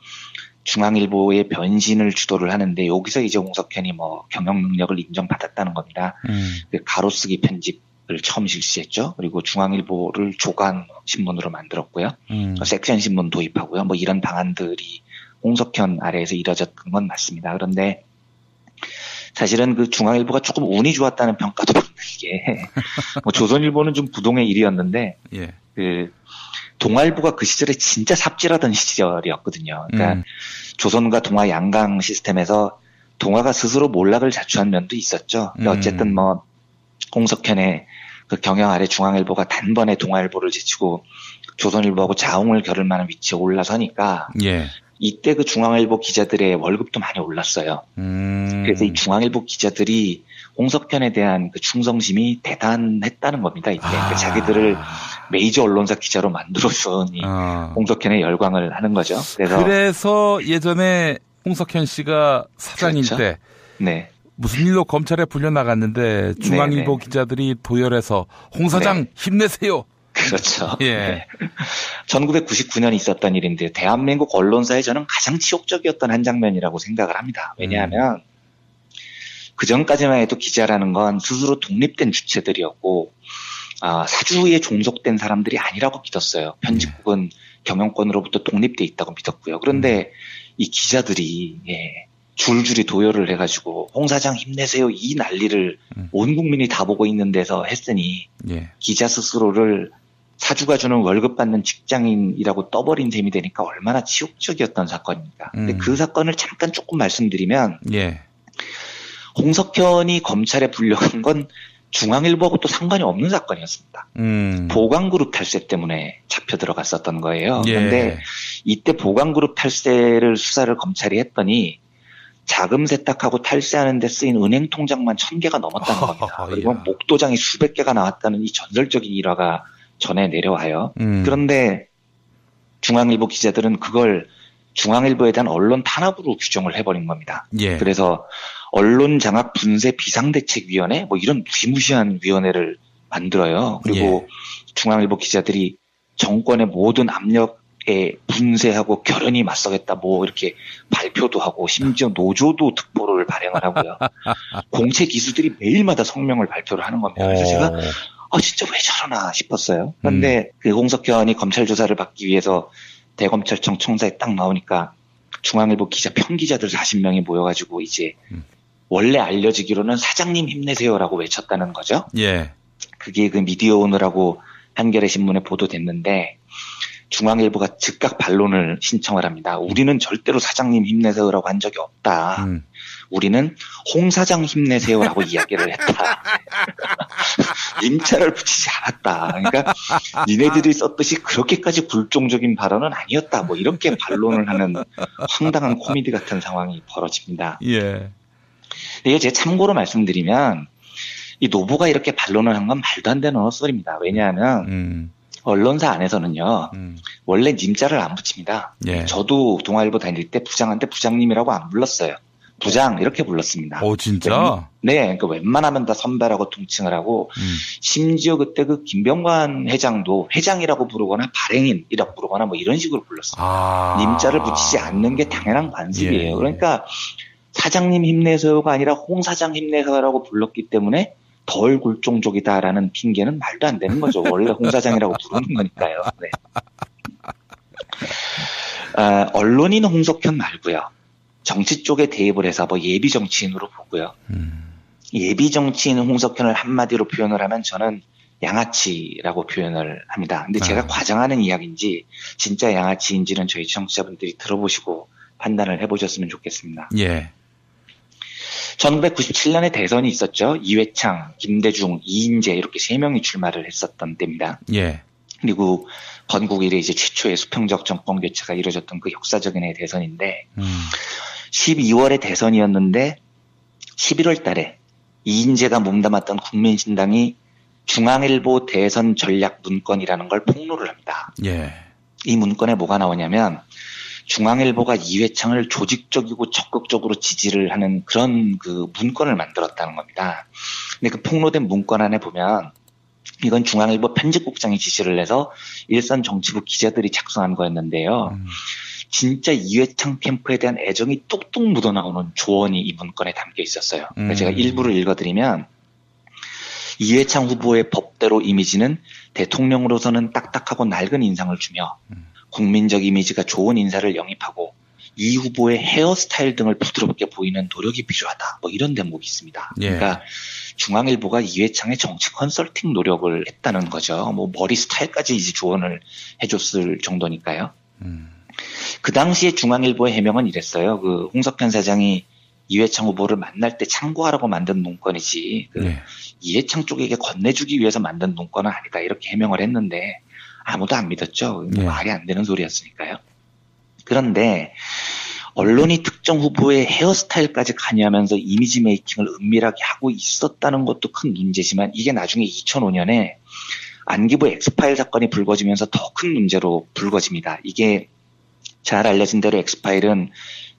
중앙일보의 변신을 주도를 하는데 여기서 이제 홍석현이 뭐 경영 능력을 인정받았다는 겁니다. 그 가로쓰기 편집을 처음 실시했죠. 그리고 중앙일보를 조간 신문으로 만들었고요. 섹션 신문 도입하고요. 뭐 이런 방안들이 홍석현 아래에서 이뤄졌던 건 맞습니다. 그런데 사실은 그 중앙일보가 조금 운이 좋았다는 평가도 받는 게 뭐 조선일보는 좀 부동의 일이었는데 예. 그 동아일보가 그 시절에 진짜 삽질하던 시절이었거든요. 그러니까 조선과 동아 양강 시스템에서 동아가 스스로 몰락을 자초한 면도 있었죠. 근데 어쨌든 뭐 홍석현의 그 경영 아래 중앙일보가 단번에 동아일보를 제치고 조선일보하고 자웅을 겨룰 만한 위치에 올라서니까 예. 이때 그 중앙일보 기자들의 월급도 많이 올랐어요. 그래서 이 중앙일보 기자들이 홍석현에 대한 그 충성심이 대단했다는 겁니다. 이때 그러니까 자기들을 메이저 언론사 기자로 만들어준 이 홍석현의 열광을 하는 거죠. 그래서 예전에 홍석현 씨가 사장일 그렇죠? 때 네. 무슨 일로 검찰에 불려 나갔는데 중앙일보 네네. 기자들이 도열해서 홍 사장 네. 힘내세요. 그렇죠. 예. 네. 1999년에 있었던 일인데 대한민국 언론사에 저는 가장 치욕적이었던 한 장면이라고 생각을 합니다. 왜냐하면 그 전까지만 해도 기자라는 건 스스로 독립된 주체들이었고 사주에 종속된 사람들이 아니라고 믿었어요. 편집국은 경영권으로부터 독립돼 있다고 믿었고요. 그런데 이 기자들이 예, 줄줄이 도열을 해가지고 홍 사장 힘내세요 이 난리를 온 국민이 다 보고 있는 데서 했으니 예. 기자 스스로를 사주가 주는 월급 받는 직장인이라고 떠버린 셈이 되니까 얼마나 치욕적이었던 사건입니까? 근데 그 사건을 잠깐 조금 말씀드리면 예. 홍석현이 검찰에 불려간 건 중앙일보하고 또 상관이 없는 사건이었습니다. 보강그룹 탈세 때문에 잡혀 들어갔었던 거예요. 그런데 예. 이때 보강그룹 탈세를 수사를 검찰이 했더니 자금 세탁하고 탈세하는 데 쓰인 은행 통장만 1000개가 넘었다는 겁니다. 그리고 목도장이 수백 개가 나왔다는 이 전설적인 일화가 전해 내려와요. 그런데 중앙일보 기자들은 그걸 중앙일보에 대한 언론 탄압으로 규정을 해버린 겁니다. 예. 그래서 언론장악 분쇄 비상대책위원회 뭐 이런 무시무시한 위원회를 만들어요. 그리고 중앙일보 기자들이 정권의 모든 압력에 분쇄하고 결연히 맞서겠다 뭐 이렇게 발표도 하고 심지어 노조도 특보를 발행을 하고요. 공채 기수들이 매일마다 성명을 발표를 하는 겁니다. 그래서 제가 진짜 왜 저러나 싶었어요. 그런데 그 홍석현이 검찰 조사를 받기 위해서 대검찰청 청사에 딱 나오니까 중앙일보 기자 평기자들 40명이 모여가지고 이제 원래 알려지기로는 사장님 힘내세요라고 외쳤다는 거죠. 예. 그게 그 미디어 오늘하고 한겨레 신문에 보도됐는데 중앙일보가 즉각 반론을 신청을 합니다. 우리는 절대로 사장님 힘내세요라고 한 적이 없다. 우리는 홍 사장 힘내세요라고 이야기를 했다. 임차를 붙이지 않았다. 그러니까 니네들이 썼듯이 그렇게까지 굴종적인 발언은 아니었다. 뭐 이렇게 반론을 하는 황당한 코미디 같은 상황이 벌어집니다. 예. 이게 제가 참고로 말씀드리면 이 노보가 이렇게 반론을 한 건 말도 안 되는 헛소리입니다. 왜냐하면 언론사 안에서는요. 원래 님자를 안 붙입니다. 예. 저도 동아일보 다닐 때 부장한테 부장님이라고 안 불렀어요. 부장 이렇게 불렀습니다. 오 진짜? 네, 그러니까 웬만하면 다 선배라고 통칭을 하고 심지어 그때 그 김병관 회장도 회장이라고 부르거나 발행인이라고 부르거나 뭐 이런 식으로 불렀어요. 님자를 붙이지 않는 게 당연한 관습이에요. 예. 그러니까 사장님 힘내세요가 아니라 홍 사장 힘내세요라고 불렀기 때문에 덜 굴종족이다라는 핑계는 말도 안 되는 거죠. 원래 홍 사장이라고 부르는 거니까요. 네. 언론인 홍석현 말고요. 정치 쪽에 대입을 해서 뭐 예비 정치인으로 보고요. 예비 정치인 홍석현을 한마디로 표현을 하면 저는 양아치라고 표현을 합니다. 근데 제가 과장하는 이야기인지 진짜 양아치인지는 저희 청취자분들이 들어보시고 판단을 해보셨으면 좋겠습니다. 예. 1997년에 대선이 있었죠. 이회창, 김대중, 이인재 이렇게 3명이 출마를 했었던 때입니다. 예. 그리고 건국 이래 이제 최초의 수평적 정권 교체가 이루어졌던 그 역사적인 해 대선인데 12월에 대선이었는데 11월 달에 이인재가 몸담았던 국민신당이 중앙일보 대선 전략 문건이라는 걸 폭로를 합니다. 예. 이 문건에 뭐가 나오냐면 중앙일보가 이회창을 조직적이고 적극적으로 지지를 하는 그런 그 문건을 만들었다는 겁니다. 근데 그 폭로된 문건 안에 보면 이건 중앙일보 편집국장이 지시를 해서 일선 정치부 기자들이 작성한 거였는데요. 진짜 이회창 캠프에 대한 애정이 뚝뚝 묻어나오는 조언이 이 문건에 담겨 있었어요. 그래서 제가 일부를 읽어드리면 이회창 후보의 법대로 이미지는 대통령으로서는 딱딱하고 낡은 인상을 주며 국민적 이미지가 좋은 인사를 영입하고 이 후보의 헤어스타일 등을 부드럽게 보이는 노력이 필요하다. 뭐 이런 대목이 있습니다. 예. 그러니까 중앙일보가 이회창의 정치 컨설팅 노력을 했다는 거죠. 뭐 머리 스타일까지 이제 조언을 해줬을 정도니까요. 그 당시에 중앙일보의 해명은 이랬어요. 그 홍석현 사장이 이회창 후보를 만날 때 참고하라고 만든 문건이지 이회창 쪽에게 건네주기 위해서 만든 문건은 아니다. 이렇게 해명을 했는데 아무도 안 믿었죠. 말이 안 되는 소리였으니까요. 그런데 언론이 특정 후보의 헤어스타일까지 관여하면서 이미지 메이킹을 은밀하게 하고 있었다는 것도 큰 문제지만 이게 나중에 2005년에 안기부 엑스파일 사건이 불거지면서 더 큰 문제로 불거집니다. 이게 잘 알려진 대로 엑스파일은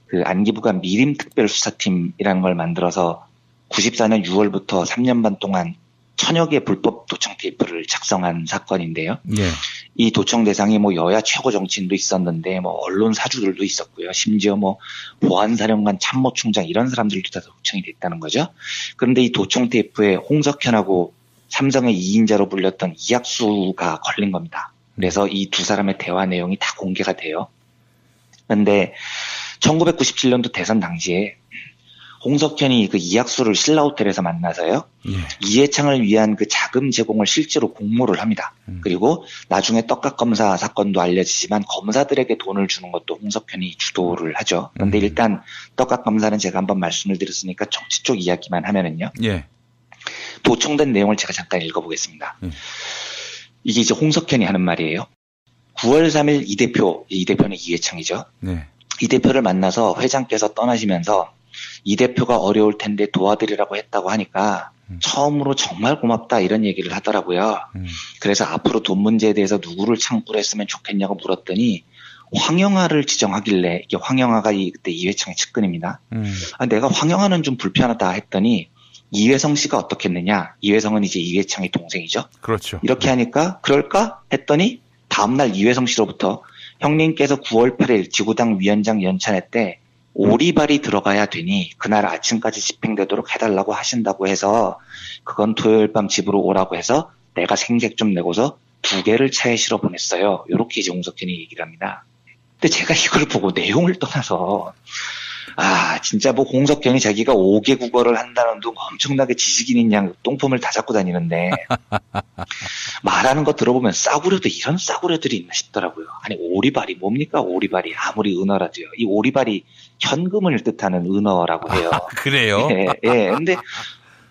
그 안기부가 미림특별수사팀이라는 걸 만들어서 94년 6월부터 3년 반 동안 1000여 개 불법 도청 테이프를 작성한 사건인데요. 예. 이 도청 대상이 뭐 여야 최고 정치인도 있었는데 뭐 언론 사주들도 있었고요. 심지어 뭐 보안사령관 참모총장 이런 사람들도 다 도청이 됐다는 거죠. 그런데 이 도청 테이프에 홍석현하고 삼성의 이인자로 불렸던 이학수가 걸린 겁니다. 그래서 이 두 사람의 대화 내용이 다 공개가 돼요. 그런데 1997년도 대선 당시에 홍석현이 그 이학수를 신라호텔에서 만나서요. 이회창을 위한 그 자금 제공을 실제로 공모를 합니다. 그리고 나중에 떡값 검사 사건도 알려지지만 검사들에게 돈을 주는 것도 홍석현이 주도를 하죠. 그런데 일단 떡값 검사는 제가 한번 말씀을 드렸으니까 정치 쪽 이야기만 하면은요. 예. 도청된 내용을 제가 잠깐 읽어보겠습니다. 이게 이제 홍석현이 하는 말이에요. 9월 3일 이 대표는 이회창이죠. 네. 이 대표를 만나서 회장께서 떠나시면서 이 대표가 어려울 텐데 도와드리라고 했다고 하니까 처음으로 정말 고맙다 이런 얘기를 하더라고요. 그래서 앞으로 돈 문제에 대해서 누구를 창구로 했으면 좋겠냐고 물었더니 황영하를 지정하길래 이게 황영하가 그때 이회창의 측근입니다. 내가 황영하는 좀 불편하다 했더니 이회성 씨가 어떻겠느냐. 이회성은 이제 이회창의 동생이죠. 그렇죠. 이렇게 하니까 그럴까 했더니 다음날 이회성 씨로부터 형님께서 9월 8일 지구당 위원장 연찬회 때 오리발이 들어가야 되니 그날 아침까지 집행되도록 해달라고 하신다고 해서 그건 토요일 밤 집으로 오라고 해서 내가 생색 좀 내고서 2개를 차에 실어 보냈어요. 이렇게 이제 홍석현이 얘기를 합니다. 근데 제가 이걸 보고 내용을 떠나서 진짜 뭐 홍석현이 자기가 5개 국어를 한다는 둥 엄청나게 지식인인 양 똥폼을 다 잡고 다니는데 말하는 거 들어보면 싸구려도 이런 싸구려들이 있나 싶더라고요. 아니 오리발이 뭡니까? 오리발이 아무리 은어라도요. 이 오리발이 현금을 뜻하는 은어라고 해요. 그래요? 예. 근데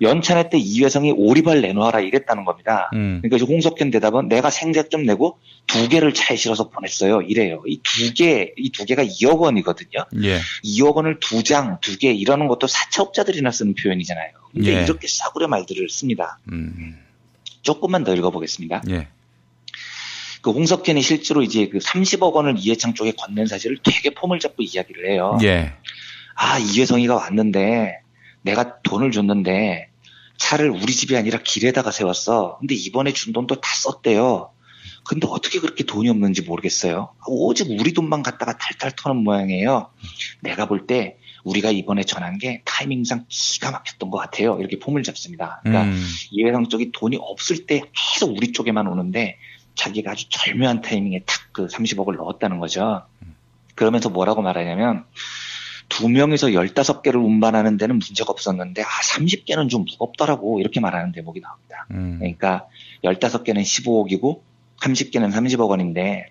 연찬회 때 이회성이 오리발 내놓아라 이랬다는 겁니다. 그러니까 이제 홍석현 대답은 내가 생색 좀 내고 2개를 차에 실어서 보냈어요. 이래요. 이 두 개가 2억 원이거든요. 예. 2억 원을 2장, 2개 이러는 것도 사채업자들이나 쓰는 표현이잖아요. 근데 예. 이렇게 싸구려 말들을 씁니다. 조금만 더 읽어보겠습니다. 예. 그 홍석현이 실제로 이제 그 30억 원을 이회창 쪽에 건넨 사실을 되게 폼을 잡고 이야기를 해요. 예. 이회성이가 왔는데 내가 돈을 줬는데 차를 우리 집이 아니라 길에다가 세웠어. 근데 이번에 준 돈도 다 썼대요. 근데 어떻게 그렇게 돈이 없는지 모르겠어요. 오직 우리 돈만 갖다가 탈탈 터는 모양이에요. 내가 볼 때 우리가 이번에 전한 게 타이밍상 기가 막혔던 것 같아요. 이렇게 폼을 잡습니다. 그러니까 이회성 쪽이 돈이 없을 때 계속 우리 쪽에만 오는데 자기가 아주 절묘한 타이밍에 탁 그 30억을 넣었다는 거죠. 그러면서 뭐라고 말하냐면 2명에서 15개를 운반하는 데는 문제가 없었는데 30개는 좀 무겁더라고 이렇게 말하는 대목이 나옵니다. 그러니까 15개는 15억이고 30개는 30억 원인데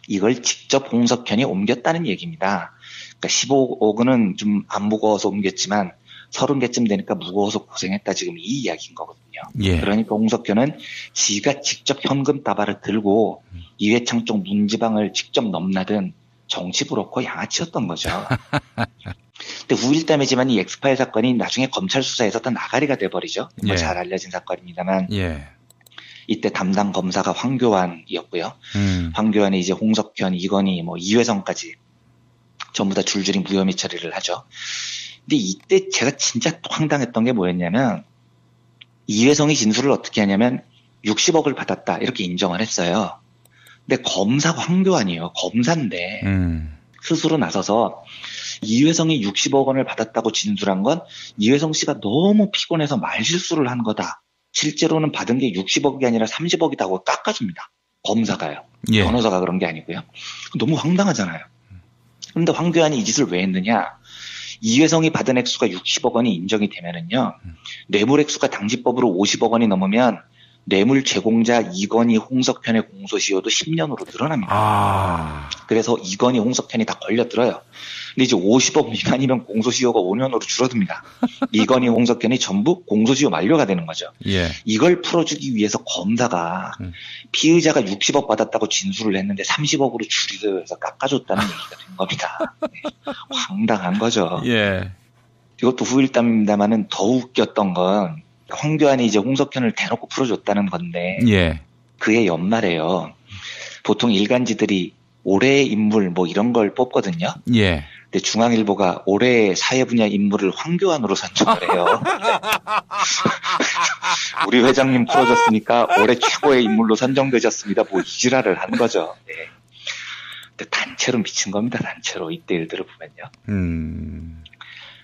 이걸 직접 홍석현이 옮겼다는 얘기입니다. 그러니까 15억은 좀 안 무거워서 옮겼지만 30개쯤 되니까 무거워서 고생했다 지금 이 이야기인 거거든요. 예. 그러니까 홍석현은 지가 직접 현금 다발을 들고 이회창 쪽 문지방을 직접 넘나든 정치 브로커 양아치였던 거죠. 근데 우일담이지만 이 엑스파일 사건이 나중에 검찰 수사에서 다 나가리가 돼버리죠. 뭐 잘 알려진 사건입니다만 이때 담당 검사가 황교안이었고요. 황교안이 이제 홍석현, 이건희, 뭐 이회성까지 전부 다 줄줄이 무혐의 처리를 하죠. 근데 이때 제가 진짜 황당했던 게 뭐였냐면 이회성이 진술을 어떻게 하냐면 60억을 받았다 이렇게 인정을 했어요. 근데 검사 황교안이에요. 검사인데 스스로 나서서 이회성이 60억 원을 받았다고 진술한 건 이회성 씨가 너무 피곤해서 말실수를 한 거다. 실제로는 받은 게 60억이 아니라 30억이다고 깎아줍니다. 검사가요. 예. 변호사가 그런 게 아니고요. 너무 황당하잖아요. 그런데 황교안이 이 짓을 왜 했느냐. 이회성이 받은 액수가 60억 원이 인정이 되면은요. 뇌물 액수가 당시법으로 50억 원이 넘으면 뇌물 제공자 이건희, 홍석현의 공소시효도 10년으로 늘어납니다. 그래서 이건희, 홍석현이 다 걸려들어요. 근데 이제 50억 미만이면 공소시효가 5년으로 줄어듭니다. 이건희, 홍석현이 전부 공소시효 만료가 되는 거죠. 예. 이걸 풀어주기 위해서 검사가 피의자가 60억 받았다고 진술을 했는데 30억으로 줄여서 깎아줬다는 얘기가 된 겁니다. 네. 황당한 거죠. 예. 이것도 후일담입니다만은 더 웃겼던 건 황교안이 이제 홍석현을 대놓고 풀어줬다는 건데 예. 그해 연말에요. 보통 일간지들이 올해의 인물 뭐 이런 걸 뽑거든요. 예. 근데 중앙일보가 올해의 사회 분야 인물을 황교안으로 선정을 해요. 우리 회장님 풀어줬으니까 올해 최고의 인물로 선정되셨습니다. 뭐 이지랄을 한 거죠. 네. 근데 단체로 미친 겁니다. 단체로 이때 일들을 보면요.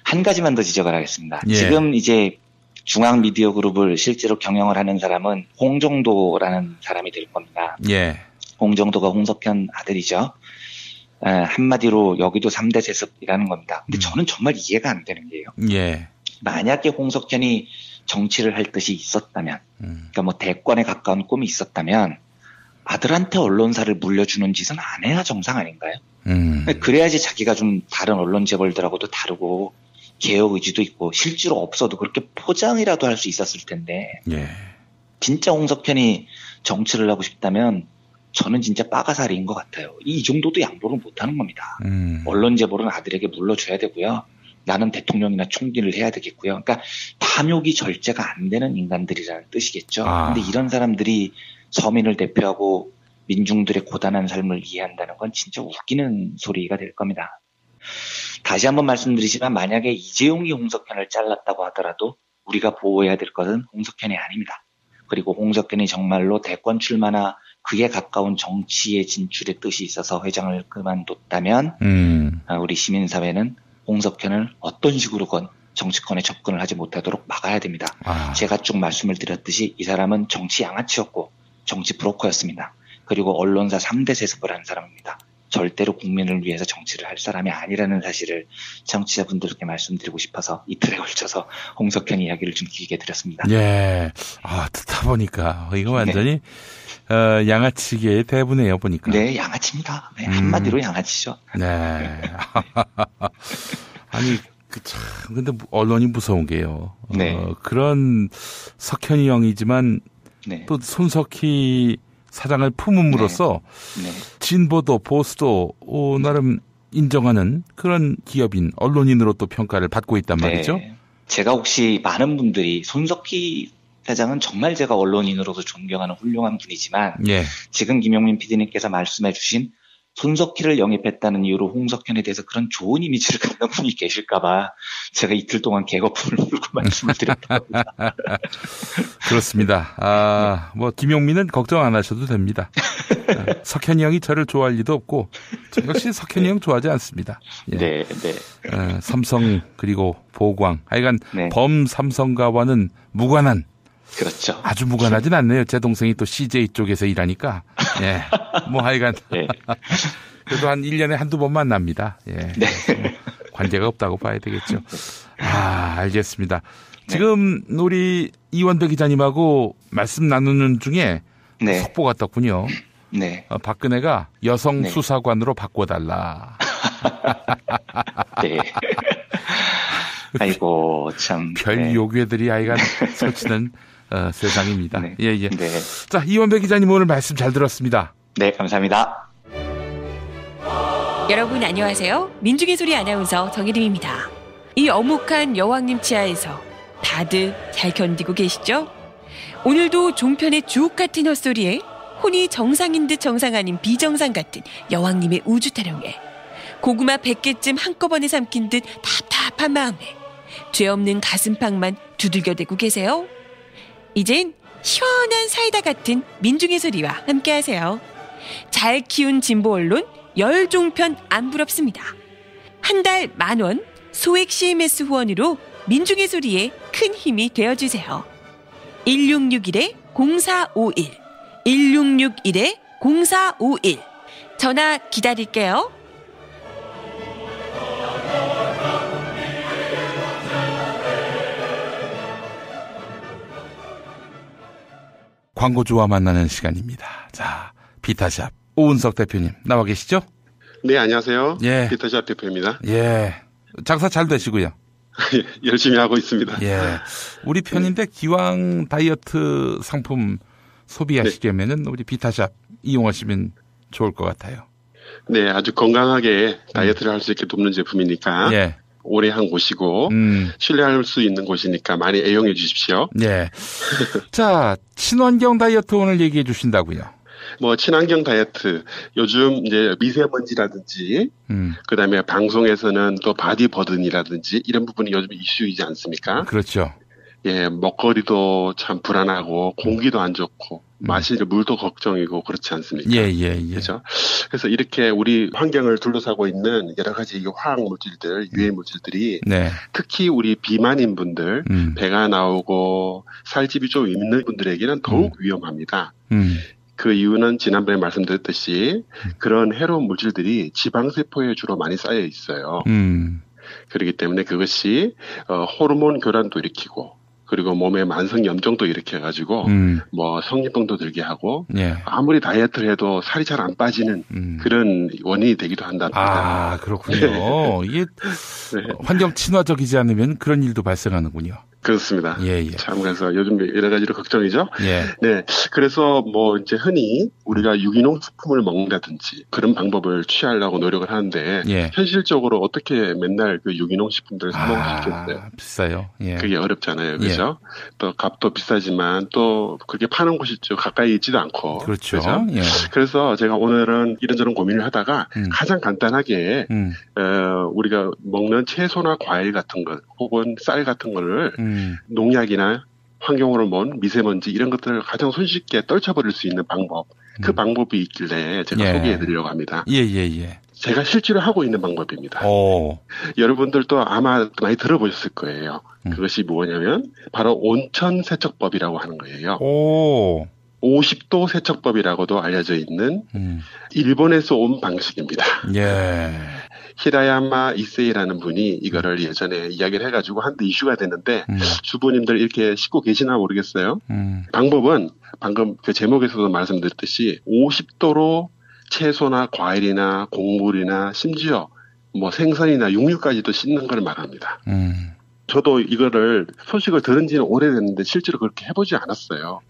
한 가지만 더 지적을 하겠습니다. 예. 지금 이제 중앙 미디어 그룹을 실제로 경영을 하는 사람은 홍정도라는 사람이 될 겁니다. 예. 홍정도가 홍석현 아들이죠. 한마디로 여기도 3대 세습이라는 겁니다. 근데 저는 정말 이해가 안 되는 게요. 예. 만약에 홍석현이 정치를 할 뜻이 있었다면, 그러니까 뭐 대권에 가까운 꿈이 있었다면 아들한테 언론사를 물려주는 짓은 안 해야 정상 아닌가요? 그래야지 자기가 좀 다른 언론 재벌들하고도 다르고 개혁 의지도 있고 실제로 없어도 그렇게 포장이라도 할 수 있었을 텐데 예. 진짜 홍석현이 정치를 하고 싶다면 저는 진짜 빠가사리인 것 같아요. 이 정도도 양보를 못하는 겁니다. 언론 재벌은 아들에게 물러줘야 되고요. 나는 대통령이나 총리를 해야 되겠고요. 그러니까 탐욕이 절제가 안 되는 인간들이라는 뜻이겠죠. 근데 이런 사람들이 서민을 대표하고 민중들의 고단한 삶을 이해한다는 건 진짜 웃기는 소리가 될 겁니다. 다시 한번 말씀드리지만 만약에 이재용이 홍석현을 잘랐다고 하더라도 우리가 보호해야 될 것은 홍석현이 아닙니다. 그리고 홍석현이 정말로 대권 출마나 그에 가까운 정치의 진출의 뜻이 있어서 회장을 그만뒀다면 우리 시민사회는 홍석현을 어떤 식으로건 정치권에 접근을 하지 못하도록 막아야 됩니다. 제가 쭉 말씀을 드렸듯이 이 사람은 정치 양아치였고 정치 브로커였습니다. 그리고 언론사 3대 세습을 한 사람입니다. 절대로 국민을 위해서 정치를 할 사람이 아니라는 사실을 청취자분들께 말씀드리고 싶어서 이틀에 걸쳐서 홍석현 이야기를 좀 길게 드렸습니다. 예. 듣다 보니까 이거 완전히 양아치계의 대부네요, 보니까. 네, 양아치입니다. 네, 한마디로 양아치죠. 네. 아니, 근데 언론이 무서운 게요. 네. 그런 석현이 형이지만 네. 또 손석희 사장을 품음으로써 네. 진보도 보수도 나름 인정하는 그런 기업인, 언론인으로 또 평가를 받고 있단 말이죠. 네. 제가 혹시 많은 분들이 손석희 사장은 정말 제가 언론인으로서 존경하는 훌륭한 분이지만 예. 지금 김용민 PD님께서 말씀해 주신 손석희를 영입했다는 이유로 홍석현에 대해서 그런 좋은 이미지를 갖는 분이 계실까봐 제가 이틀 동안 개거품을 물고 말씀을 드렸답니다. 그렇습니다. 김용민은 걱정 안 하셔도 됩니다. 석현이 형이 저를 좋아할 리도 없고, 저 역시 석현이 형 좋아하지 않습니다. 예. 네, 네. 삼성 그리고 보광, 하여간 네. 범삼성가와는 무관한. 그렇죠. 아주 무관하진 않네요. 제 동생이 또 CJ 쪽에서 일하니까. 예. 하여간. 네. 그래도 한 1년에 한두 번 만납니다. 예. 네. 관계가 없다고 봐야 되겠죠. 알겠습니다. 지금 우리 이원배 기자님하고 말씀 나누는 중에 네. 속보가 떴군요. 네. 박근혜가 여성 네. 수사관으로 바꿔달라. 네. 아이고, 참. 별 요괴들이 하여간 설치는 세상입니다. 네. 예. 네. 자, 이원배 기자님 오늘 말씀 잘 들었습니다. 네, 감사합니다. 여러분 안녕하세요. 민중의 소리 아나운서 정혜림입니다. 이 어묵한 여왕님 치하에서 다들 잘 견디고 계시죠? 오늘도 종편의 주옥 같은 헛소리에 혼이 정상인 듯 정상 아닌 비정상 같은 여왕님의 우주 타령에 고구마 100개쯤 한꺼번에 삼킨 듯 답답한 마음에 죄 없는 가슴팍만 두들겨대고 계세요. 이젠 시원한 사이다 같은 민중의 소리와 함께하세요. 잘 키운 진보 언론 열종편 안 부럽습니다. 한 달 10,000원 소액 CMS 후원으로 민중의 소리에 큰 힘이 되어주세요. 1661-0451 1661-0451 전화 기다릴게요. 광고주와 만나는 시간입니다. 자, 비타샵 오은석 대표님 나와 계시죠? 네, 안녕하세요. 예. 비타샵 대표입니다. 예. 장사 잘 되시고요. 열심히 하고 있습니다. 예. 우리 편인데 기왕 다이어트 상품 소비하시려면은 우리 비타샵 이용하시면 좋을 것 같아요. 네, 아주 건강하게 다이어트를 할 수 있게 돕는 제품이니까 예. 오래 한 곳이고 신뢰할 수 있는 곳이니까 많이 애용해 주십시오. 예. 자, 친환경 다이어트 오늘 얘기해 주신다고요. 친환경 다이어트 요즘 이제 미세먼지라든지 그다음에 방송에서는 또 바디 버든이라든지 이런 부분이 요즘 이슈이지 않습니까? 그렇죠. 예, 먹거리도 참 불안하고 공기도 안 좋고 마실 물도 걱정이고 그렇지 않습니까? 예. 그렇죠. 그래서 이렇게 우리 환경을 둘러싸고 있는 여러 가지 화학 물질들, 유해 물질들이 네. 특히 우리 비만인 분들, 배가 나오고 살집이 좀 있는 분들에게는 더욱 위험합니다. 그 이유는 지난번에 말씀드렸듯이 그런 해로운 물질들이 지방세포에 주로 많이 쌓여 있어요. 그렇기 때문에 그것이 호르몬 교란도 일으키고 그리고 몸에 만성 염증도 일으켜가지고 성인병도 들게 하고 예. 아무리 다이어트를 해도 살이 잘 안 빠지는 그런 원인이 되기도 한답니다. 그렇군요. 이게 네. 환경 친화적이지 않으면 그런 일도 발생하는군요. 그렇습니다. 예. 참 그래서 요즘 여러 가지로 걱정이죠. 예. 네. 그래서 뭐 이제 흔히 우리가 유기농 식품을 먹는다든지 그런 방법을 취하려고 노력을 하는데 예. 현실적으로 어떻게 맨날 그 유기농 식품들을 사 먹을 수 있겠어요? 비싸요. 예. 그게 어렵잖아요. 그렇죠? 또 값도 비싸지만 또 그렇게 파는 곳이 가까이 있지도 않고. 그렇죠. 예. 그래서 제가 오늘은 이런저런 고민을 하다가 가장 간단하게 우리가 먹는 채소나 과일 같은 것 혹은 쌀 같은 거를 농약이나 환경호르몬, 미세먼지 이런 것들을 가장 손쉽게 떨쳐버릴 수 있는 방법. 그 방법이 있길래 제가 소개해드리려고 합니다. 예. 제가 실제로 하고 있는 방법입니다. 여러분들도 아마 많이 들어보셨을 거예요. 그것이 뭐냐면 바로 온천 세척법이라고 하는 거예요. 50도 세척법이라고도 알려져 있는 일본에서 온 방식입니다. 예. 히라야마 이세이라는 분이 이거를 예전에 이야기를 해가지고 한때 이슈가 됐는데 주부님들 이렇게 씻고 계시나 모르겠어요. 방법은 방금 그 제목에서도 말씀드렸듯이 50도로 채소나 과일이나 곡물이나 심지어 뭐 생선이나 육류까지도 씻는 걸 말합니다. 저도 이거를 소식을 들은 지는 오래됐는데 실제로 그렇게 해보지 않았어요.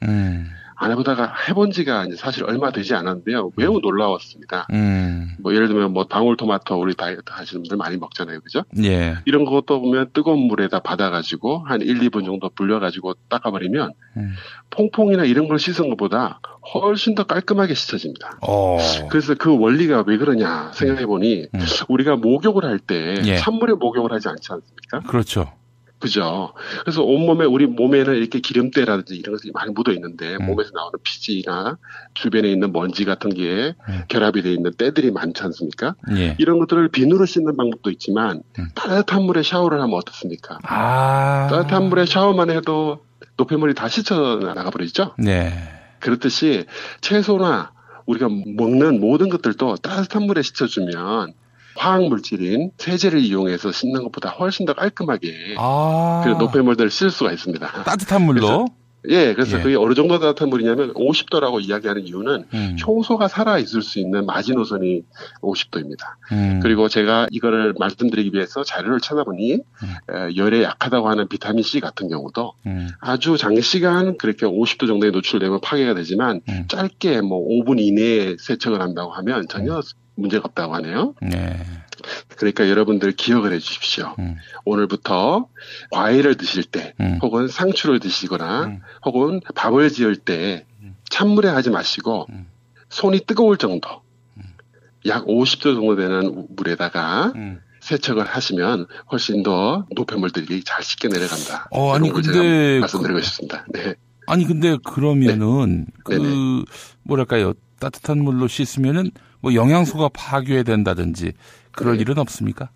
안 해보다가 해본 지가 이제 사실 얼마 되지 않았는데요. 매우 놀라웠습니다. 뭐 예를 들면 뭐 방울토마토 우리 다이어트 하시는 분들 많이 먹잖아요. 그죠? 예. 이런 것도 보면 뜨거운 물에다 받아가지고 한 1, 2분 정도 불려가지고 닦아버리면 퐁퐁이나 이런 걸 씻은 것보다 훨씬 더 깔끔하게 씻어집니다. 그래서 그 원리가 왜 그러냐 생각해보니 우리가 목욕을 할 때 찬물에 목욕을 하지 않지 않습니까? 그렇죠. 그죠. 그래서 온몸에, 우리 몸에는 이렇게 기름때라든지 이런 것들이 많이 묻어 있는데, 몸에서 나오는 피지나 주변에 있는 먼지 같은 게 결합이 되어 있는 때들이 많지 않습니까? 예. 이런 것들을 비누로 씻는 방법도 있지만, 따뜻한 물에 샤워를 하면 어떻습니까? 따뜻한 물에 샤워만 해도 노폐물이 다 씻어 나가버리죠? 네. 그렇듯이 채소나 우리가 먹는 모든 것들도 따뜻한 물에 씻어주면, 화학물질인 세제를 이용해서 씻는 것보다 훨씬 더 깔끔하게 그 노폐물들을 씻을 수가 있습니다. 따뜻한 물로? 그래서 그게 어느 정도 따뜻한 물이냐면 50도라고 이야기하는 이유는 효소가 살아있을 수 있는 마지노선이 50도입니다. 그리고 제가 이거를 말씀드리기 위해서 자료를 찾아보니 열에 약하다고 하는 비타민C 같은 경우도 아주 장시간 그렇게 50도 정도에 노출되면 파괴가 되지만 짧게 뭐 5분 이내에 세척을 한다고 하면 전혀 문제가 없다고 하네요. 그러니까 여러분들 기억을 해 주십시오. 오늘부터 과일을 드실 때 혹은 상추를 드시거나 혹은 밥을 지을 때 찬물에 하지 마시고 손이 뜨거울 정도 약 50도 정도 되는 물에다가 세척을 하시면 훨씬 더 노폐물들이 잘 씻겨 내려간다. 아니 근데 말씀드리고 싶습니다. 네. 아니 근데 그러면은 뭐랄까요? 따뜻한 물로 씻으면은 뭐 영양소가 파괴된다든지 그럴 일은 없습니까?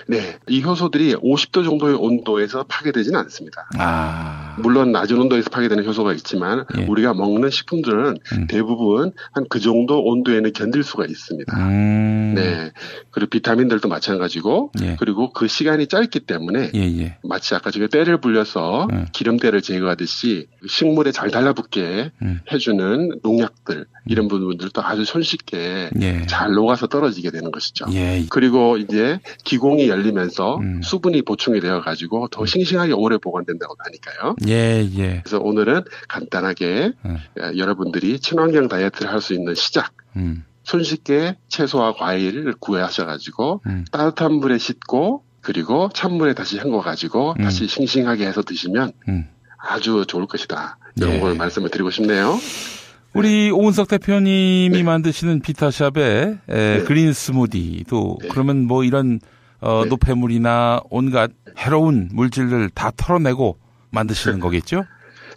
네. 이 효소들이 50도 정도의 온도에서 파괴되지는 않습니다. 물론 낮은 온도에서 파괴되는 효소가 있지만 우리가 먹는 식품들은 대부분 한 그 정도 온도에는 견딜 수가 있습니다. 네. 그리고 비타민들도 마찬가지고 그리고 그 시간이 짧기 때문에 마치 아까 제가 때를 불려서 기름때를 제거하듯이 식물에 잘 달라붙게 해주는 농약들 이런 부분들도 아주 손쉽게 잘 녹아서 떨어지게 되는 것이죠. 그리고 이제 기공이 열리면서 수분이 보충이 되어가지고 더 싱싱하게 오래 보관된다고 하니까요. 그래서 오늘은 간단하게 여러분들이 친환경 다이어트를 할 수 있는 시작. 손쉽게 채소와 과일을 구하셔가지고 따뜻한 물에 씻고 그리고 찬물에 다시 헹궈가지고 다시 싱싱하게 해서 드시면 아주 좋을 것이다. 이런 걸 말씀을 드리고 싶네요. 우리 오은석 대표님이 만드시는 비타샵의 그린 스무디도 그러면 뭐 이런 노폐물이나 온갖 해로운 물질을 다 털어내고 만드시는 거겠죠?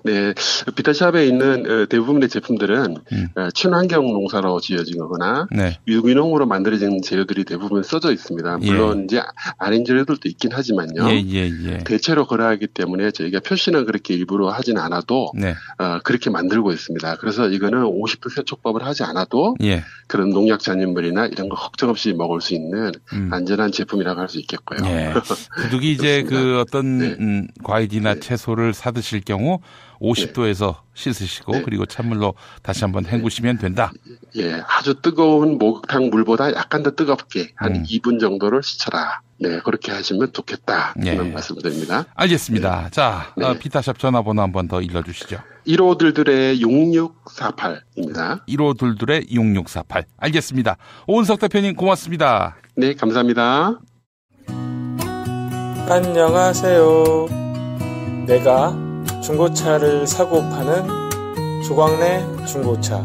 네, 비타샵에 있는 대부분의 제품들은 친환경 농사로 지어진 거거나 유기농으로 만들어진 재료들이 대부분 써져 있습니다. 물론 이제 아닌 재료들도 있긴 하지만요. 대체로 그러하기 때문에 저희가 표시는 그렇게 일부러 하진 않아도 그렇게 만들고 있습니다. 그래서 이거는 50도 세척법을 하지 않아도 그런 농약 잔여물이나 이런 거 걱정 없이 먹을 수 있는 안전한 제품이라고 할 수 있겠고요. 부득이 이제 그 어떤 과일이나 채소를 사 드실 경우 50도에서 씻으시고 그리고 찬물로 다시 한번 헹구시면 된다. 예, 아주 뜨거운 목욕탕 물보다 약간 더 뜨겁게 한 2분 정도를 씻어라. 네, 그렇게 하시면 좋겠다. 그런 말씀을 드립니다. 알겠습니다. 자, 비타샵 전화번호 한번 더 일러주시죠. 1522-6648입니다. 1522-6648. 알겠습니다. 오은석 대표님 고맙습니다. 네, 감사합니다. 안녕하세요. 내가 중고차를 사고 파는 조광래 중고차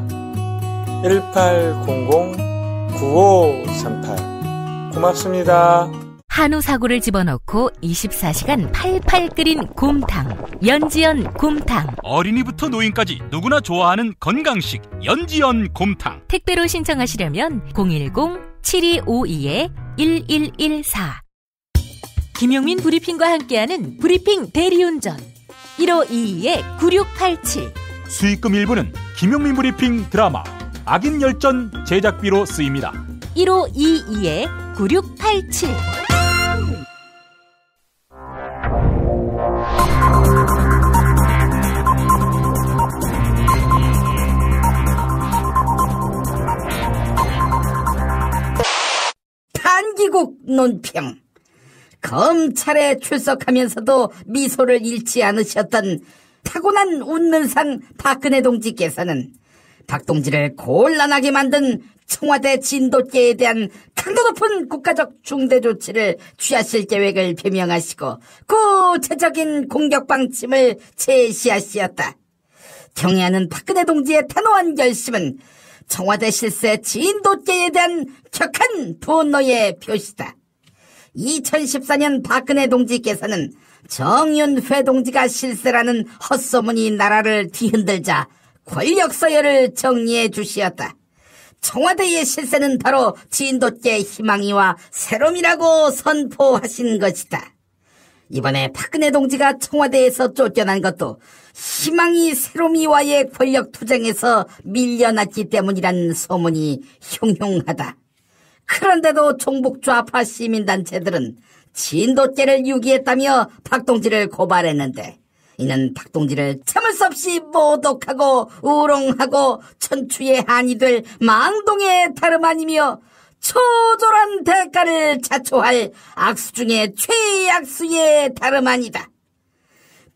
1800-9538 고맙습니다. 한우 사고를 집어넣고 24시간 팔팔 끓인 곰탕, 연지연 곰탕. 어린이부터 노인까지 누구나 좋아하는 건강식 연지연 곰탕. 택배로 신청하시려면 010-7252-1114. 김용민 브리핑과 함께하는 브리핑 대리운전 1522-9687. 수익금 일부는 김용민 브리핑 드라마 악인 열전 제작비로 쓰입니다. 1522-9687. 판기국 논평. 검찰에 출석하면서도 미소를 잃지 않으셨던 타고난 웃는 상 박근혜 동지께서는 박 동지를 곤란하게 만든 청와대 진돗개에 대한 강도 높은 국가적 중대 조치를 취하실 계획을 표명하시고 구체적인 공격 방침을 제시하시었다. 경애하는 박근혜 동지의 단호한 결심은 청와대 실세 진돗개에 대한 격한 분노의 표시다. 2014년 박근혜 동지께서는 정윤회 동지가 실세라는 헛소문이 나라를 뒤흔들자 권력 서열을 정리해 주시었다. 청와대의 실세는 바로 진돗개 희망이와 새롬이라고 선포하신 것이다. 이번에 박근혜 동지가 청와대에서 쫓겨난 것도 희망이 새롬이와의 권력 투쟁에서 밀려났기 때문이란 소문이 흉흉하다. 그런데도 종북 좌파 시민단체들은 진돗개를 유기했다며 박 동지를 고발했는데 이는 박 동지를 참을 수 없이 모독하고 우롱하고 천추의 한이 될 망동의 다름 아니며 초절한 대가를 자초할 악수 중에 최악수의 다름 아니다.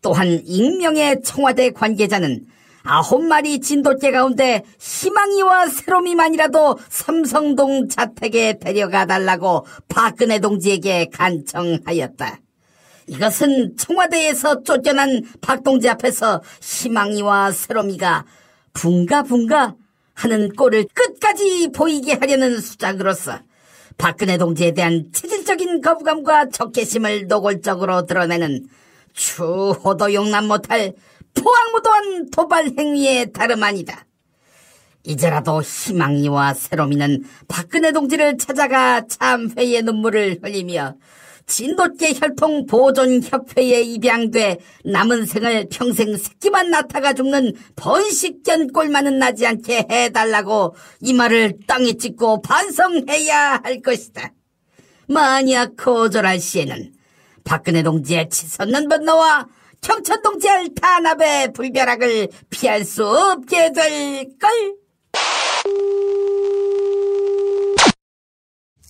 또한 익명의 청와대 관계자는 9마리 진돗개 가운데 희망이와 새롬이만이라도 삼성동 자택에 데려가 달라고 박근혜 동지에게 간청하였다. 이것은 청와대에서 쫓겨난 박 동지 앞에서 희망이와 새롬이가 붕가붕가 하는 꼴을 끝까지 보이게 하려는 수작으로서 박근혜 동지에 대한 체질적인 거부감과 적개심을 노골적으로 드러내는 추호도 용납 못할 포악무도한 도발 행위에 다름 아니다. 이제라도 희망이와 새롬이는 박근혜 동지를 찾아가 참회의 눈물을 흘리며 진돗개 혈통 보존협회에 입양돼 남은 생을 평생 새끼만 낳다가 죽는 번식견 꼴만은 나지 않게 해달라고 이 말을 땅에 찍고 반성해야 할 것이다. 만약 거절할 시에는 박근혜 동지의 치솟는 분노와 경천 동지의 탄압의 불벼락을 피할 수 없게 될걸.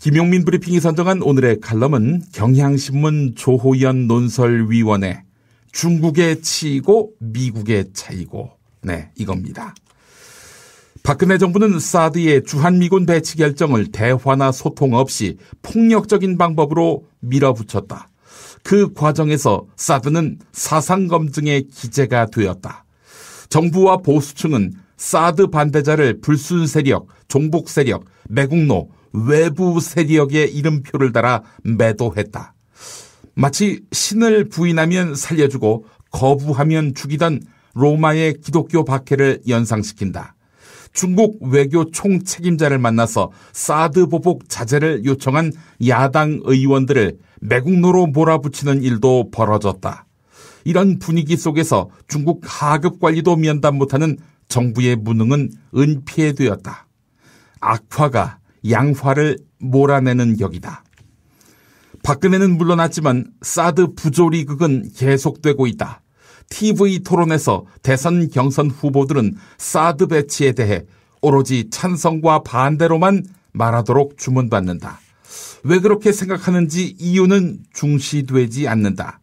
김용민 브리핑이 선정한 오늘의 칼럼은 경향신문 조호연 논설위원회 중국의 치이고 미국의 차이고 이겁니다. 박근혜 정부는 사드의 주한미군 배치 결정을 대화나 소통 없이 폭력적인 방법으로 밀어붙였다. 그 과정에서 사드는 사상검증의 기재가 되었다. 정부와 보수층은 사드 반대자를 불순 세력, 종북 세력, 매국노, 외부 세력의 이름표를 달아 매도했다. 마치 신을 부인하면 살려주고 거부하면 죽이던 로마의 기독교 박해를 연상시킨다. 중국 외교 총책임자를 만나서 사드 보복 자제를 요청한 야당 의원들을 매국노로 몰아붙이는 일도 벌어졌다. 이런 분위기 속에서 중국 하급 관리도 면담 못하는 정부의 무능은 은폐되었다. 악화가 양화를 몰아내는 격이다. 박근혜는 물러났지만 사드 부조리극은 계속되고 있다. TV 토론에서 대선 경선 후보들은 사드 배치에 대해 오로지 찬성과 반대로만 말하도록 주문받는다. 왜 그렇게 생각하는지 이유는 중시되지 않는다.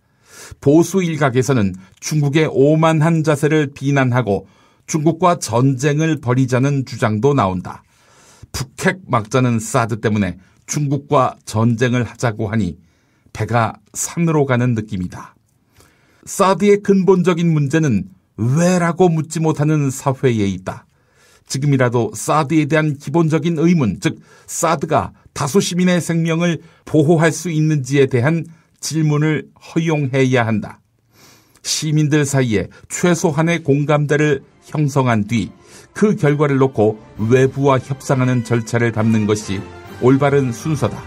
보수 일각에서는 중국의 오만한 자세를 비난하고 중국과 전쟁을 벌이자는 주장도 나온다. 북핵 막자는 사드 때문에 중국과 전쟁을 하자고 하니 배가 산으로 가는 느낌이다. 사드의 근본적인 문제는 왜라고 묻지 못하는 사회에 있다. 지금이라도 사드에 대한 기본적인 의문, 즉 사드가 다수 시민의 생명을 보호할 수 있는지에 대한 질문을 허용해야 한다. 시민들 사이에 최소한의 공감대를 형성한 뒤 그 결과를 놓고 외부와 협상하는 절차를 밟는 것이 올바른 순서다.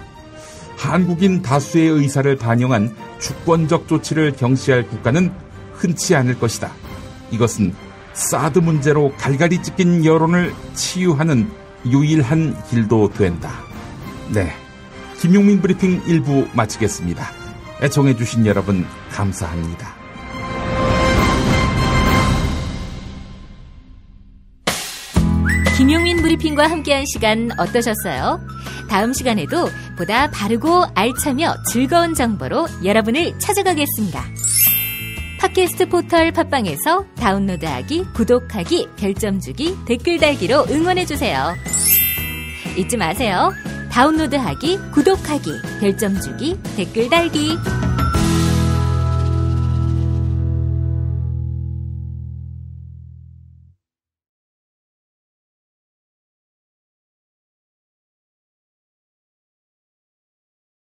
한국인 다수의 의사를 반영한 주권적 조치를 경시할 국가는 흔치 않을 것이다. 이것은 사드 문제로 갈갈이 찢긴 여론을 치유하는 유일한 길도 된다. 네, 김용민 브리핑 1부 마치겠습니다. 애청해주신 여러분 감사합니다. 김용민 브리핑과 함께한 시간 어떠셨어요? 다음 시간에도 보다 바르고 알차며 즐거운 정보로 여러분을 찾아가겠습니다. 팟캐스트 포털 팟빵에서 다운로드하기, 구독하기, 별점 주기, 댓글 달기로 응원해주세요. 잊지 마세요. 다운로드하기, 구독하기, 별점 주기, 댓글 달기.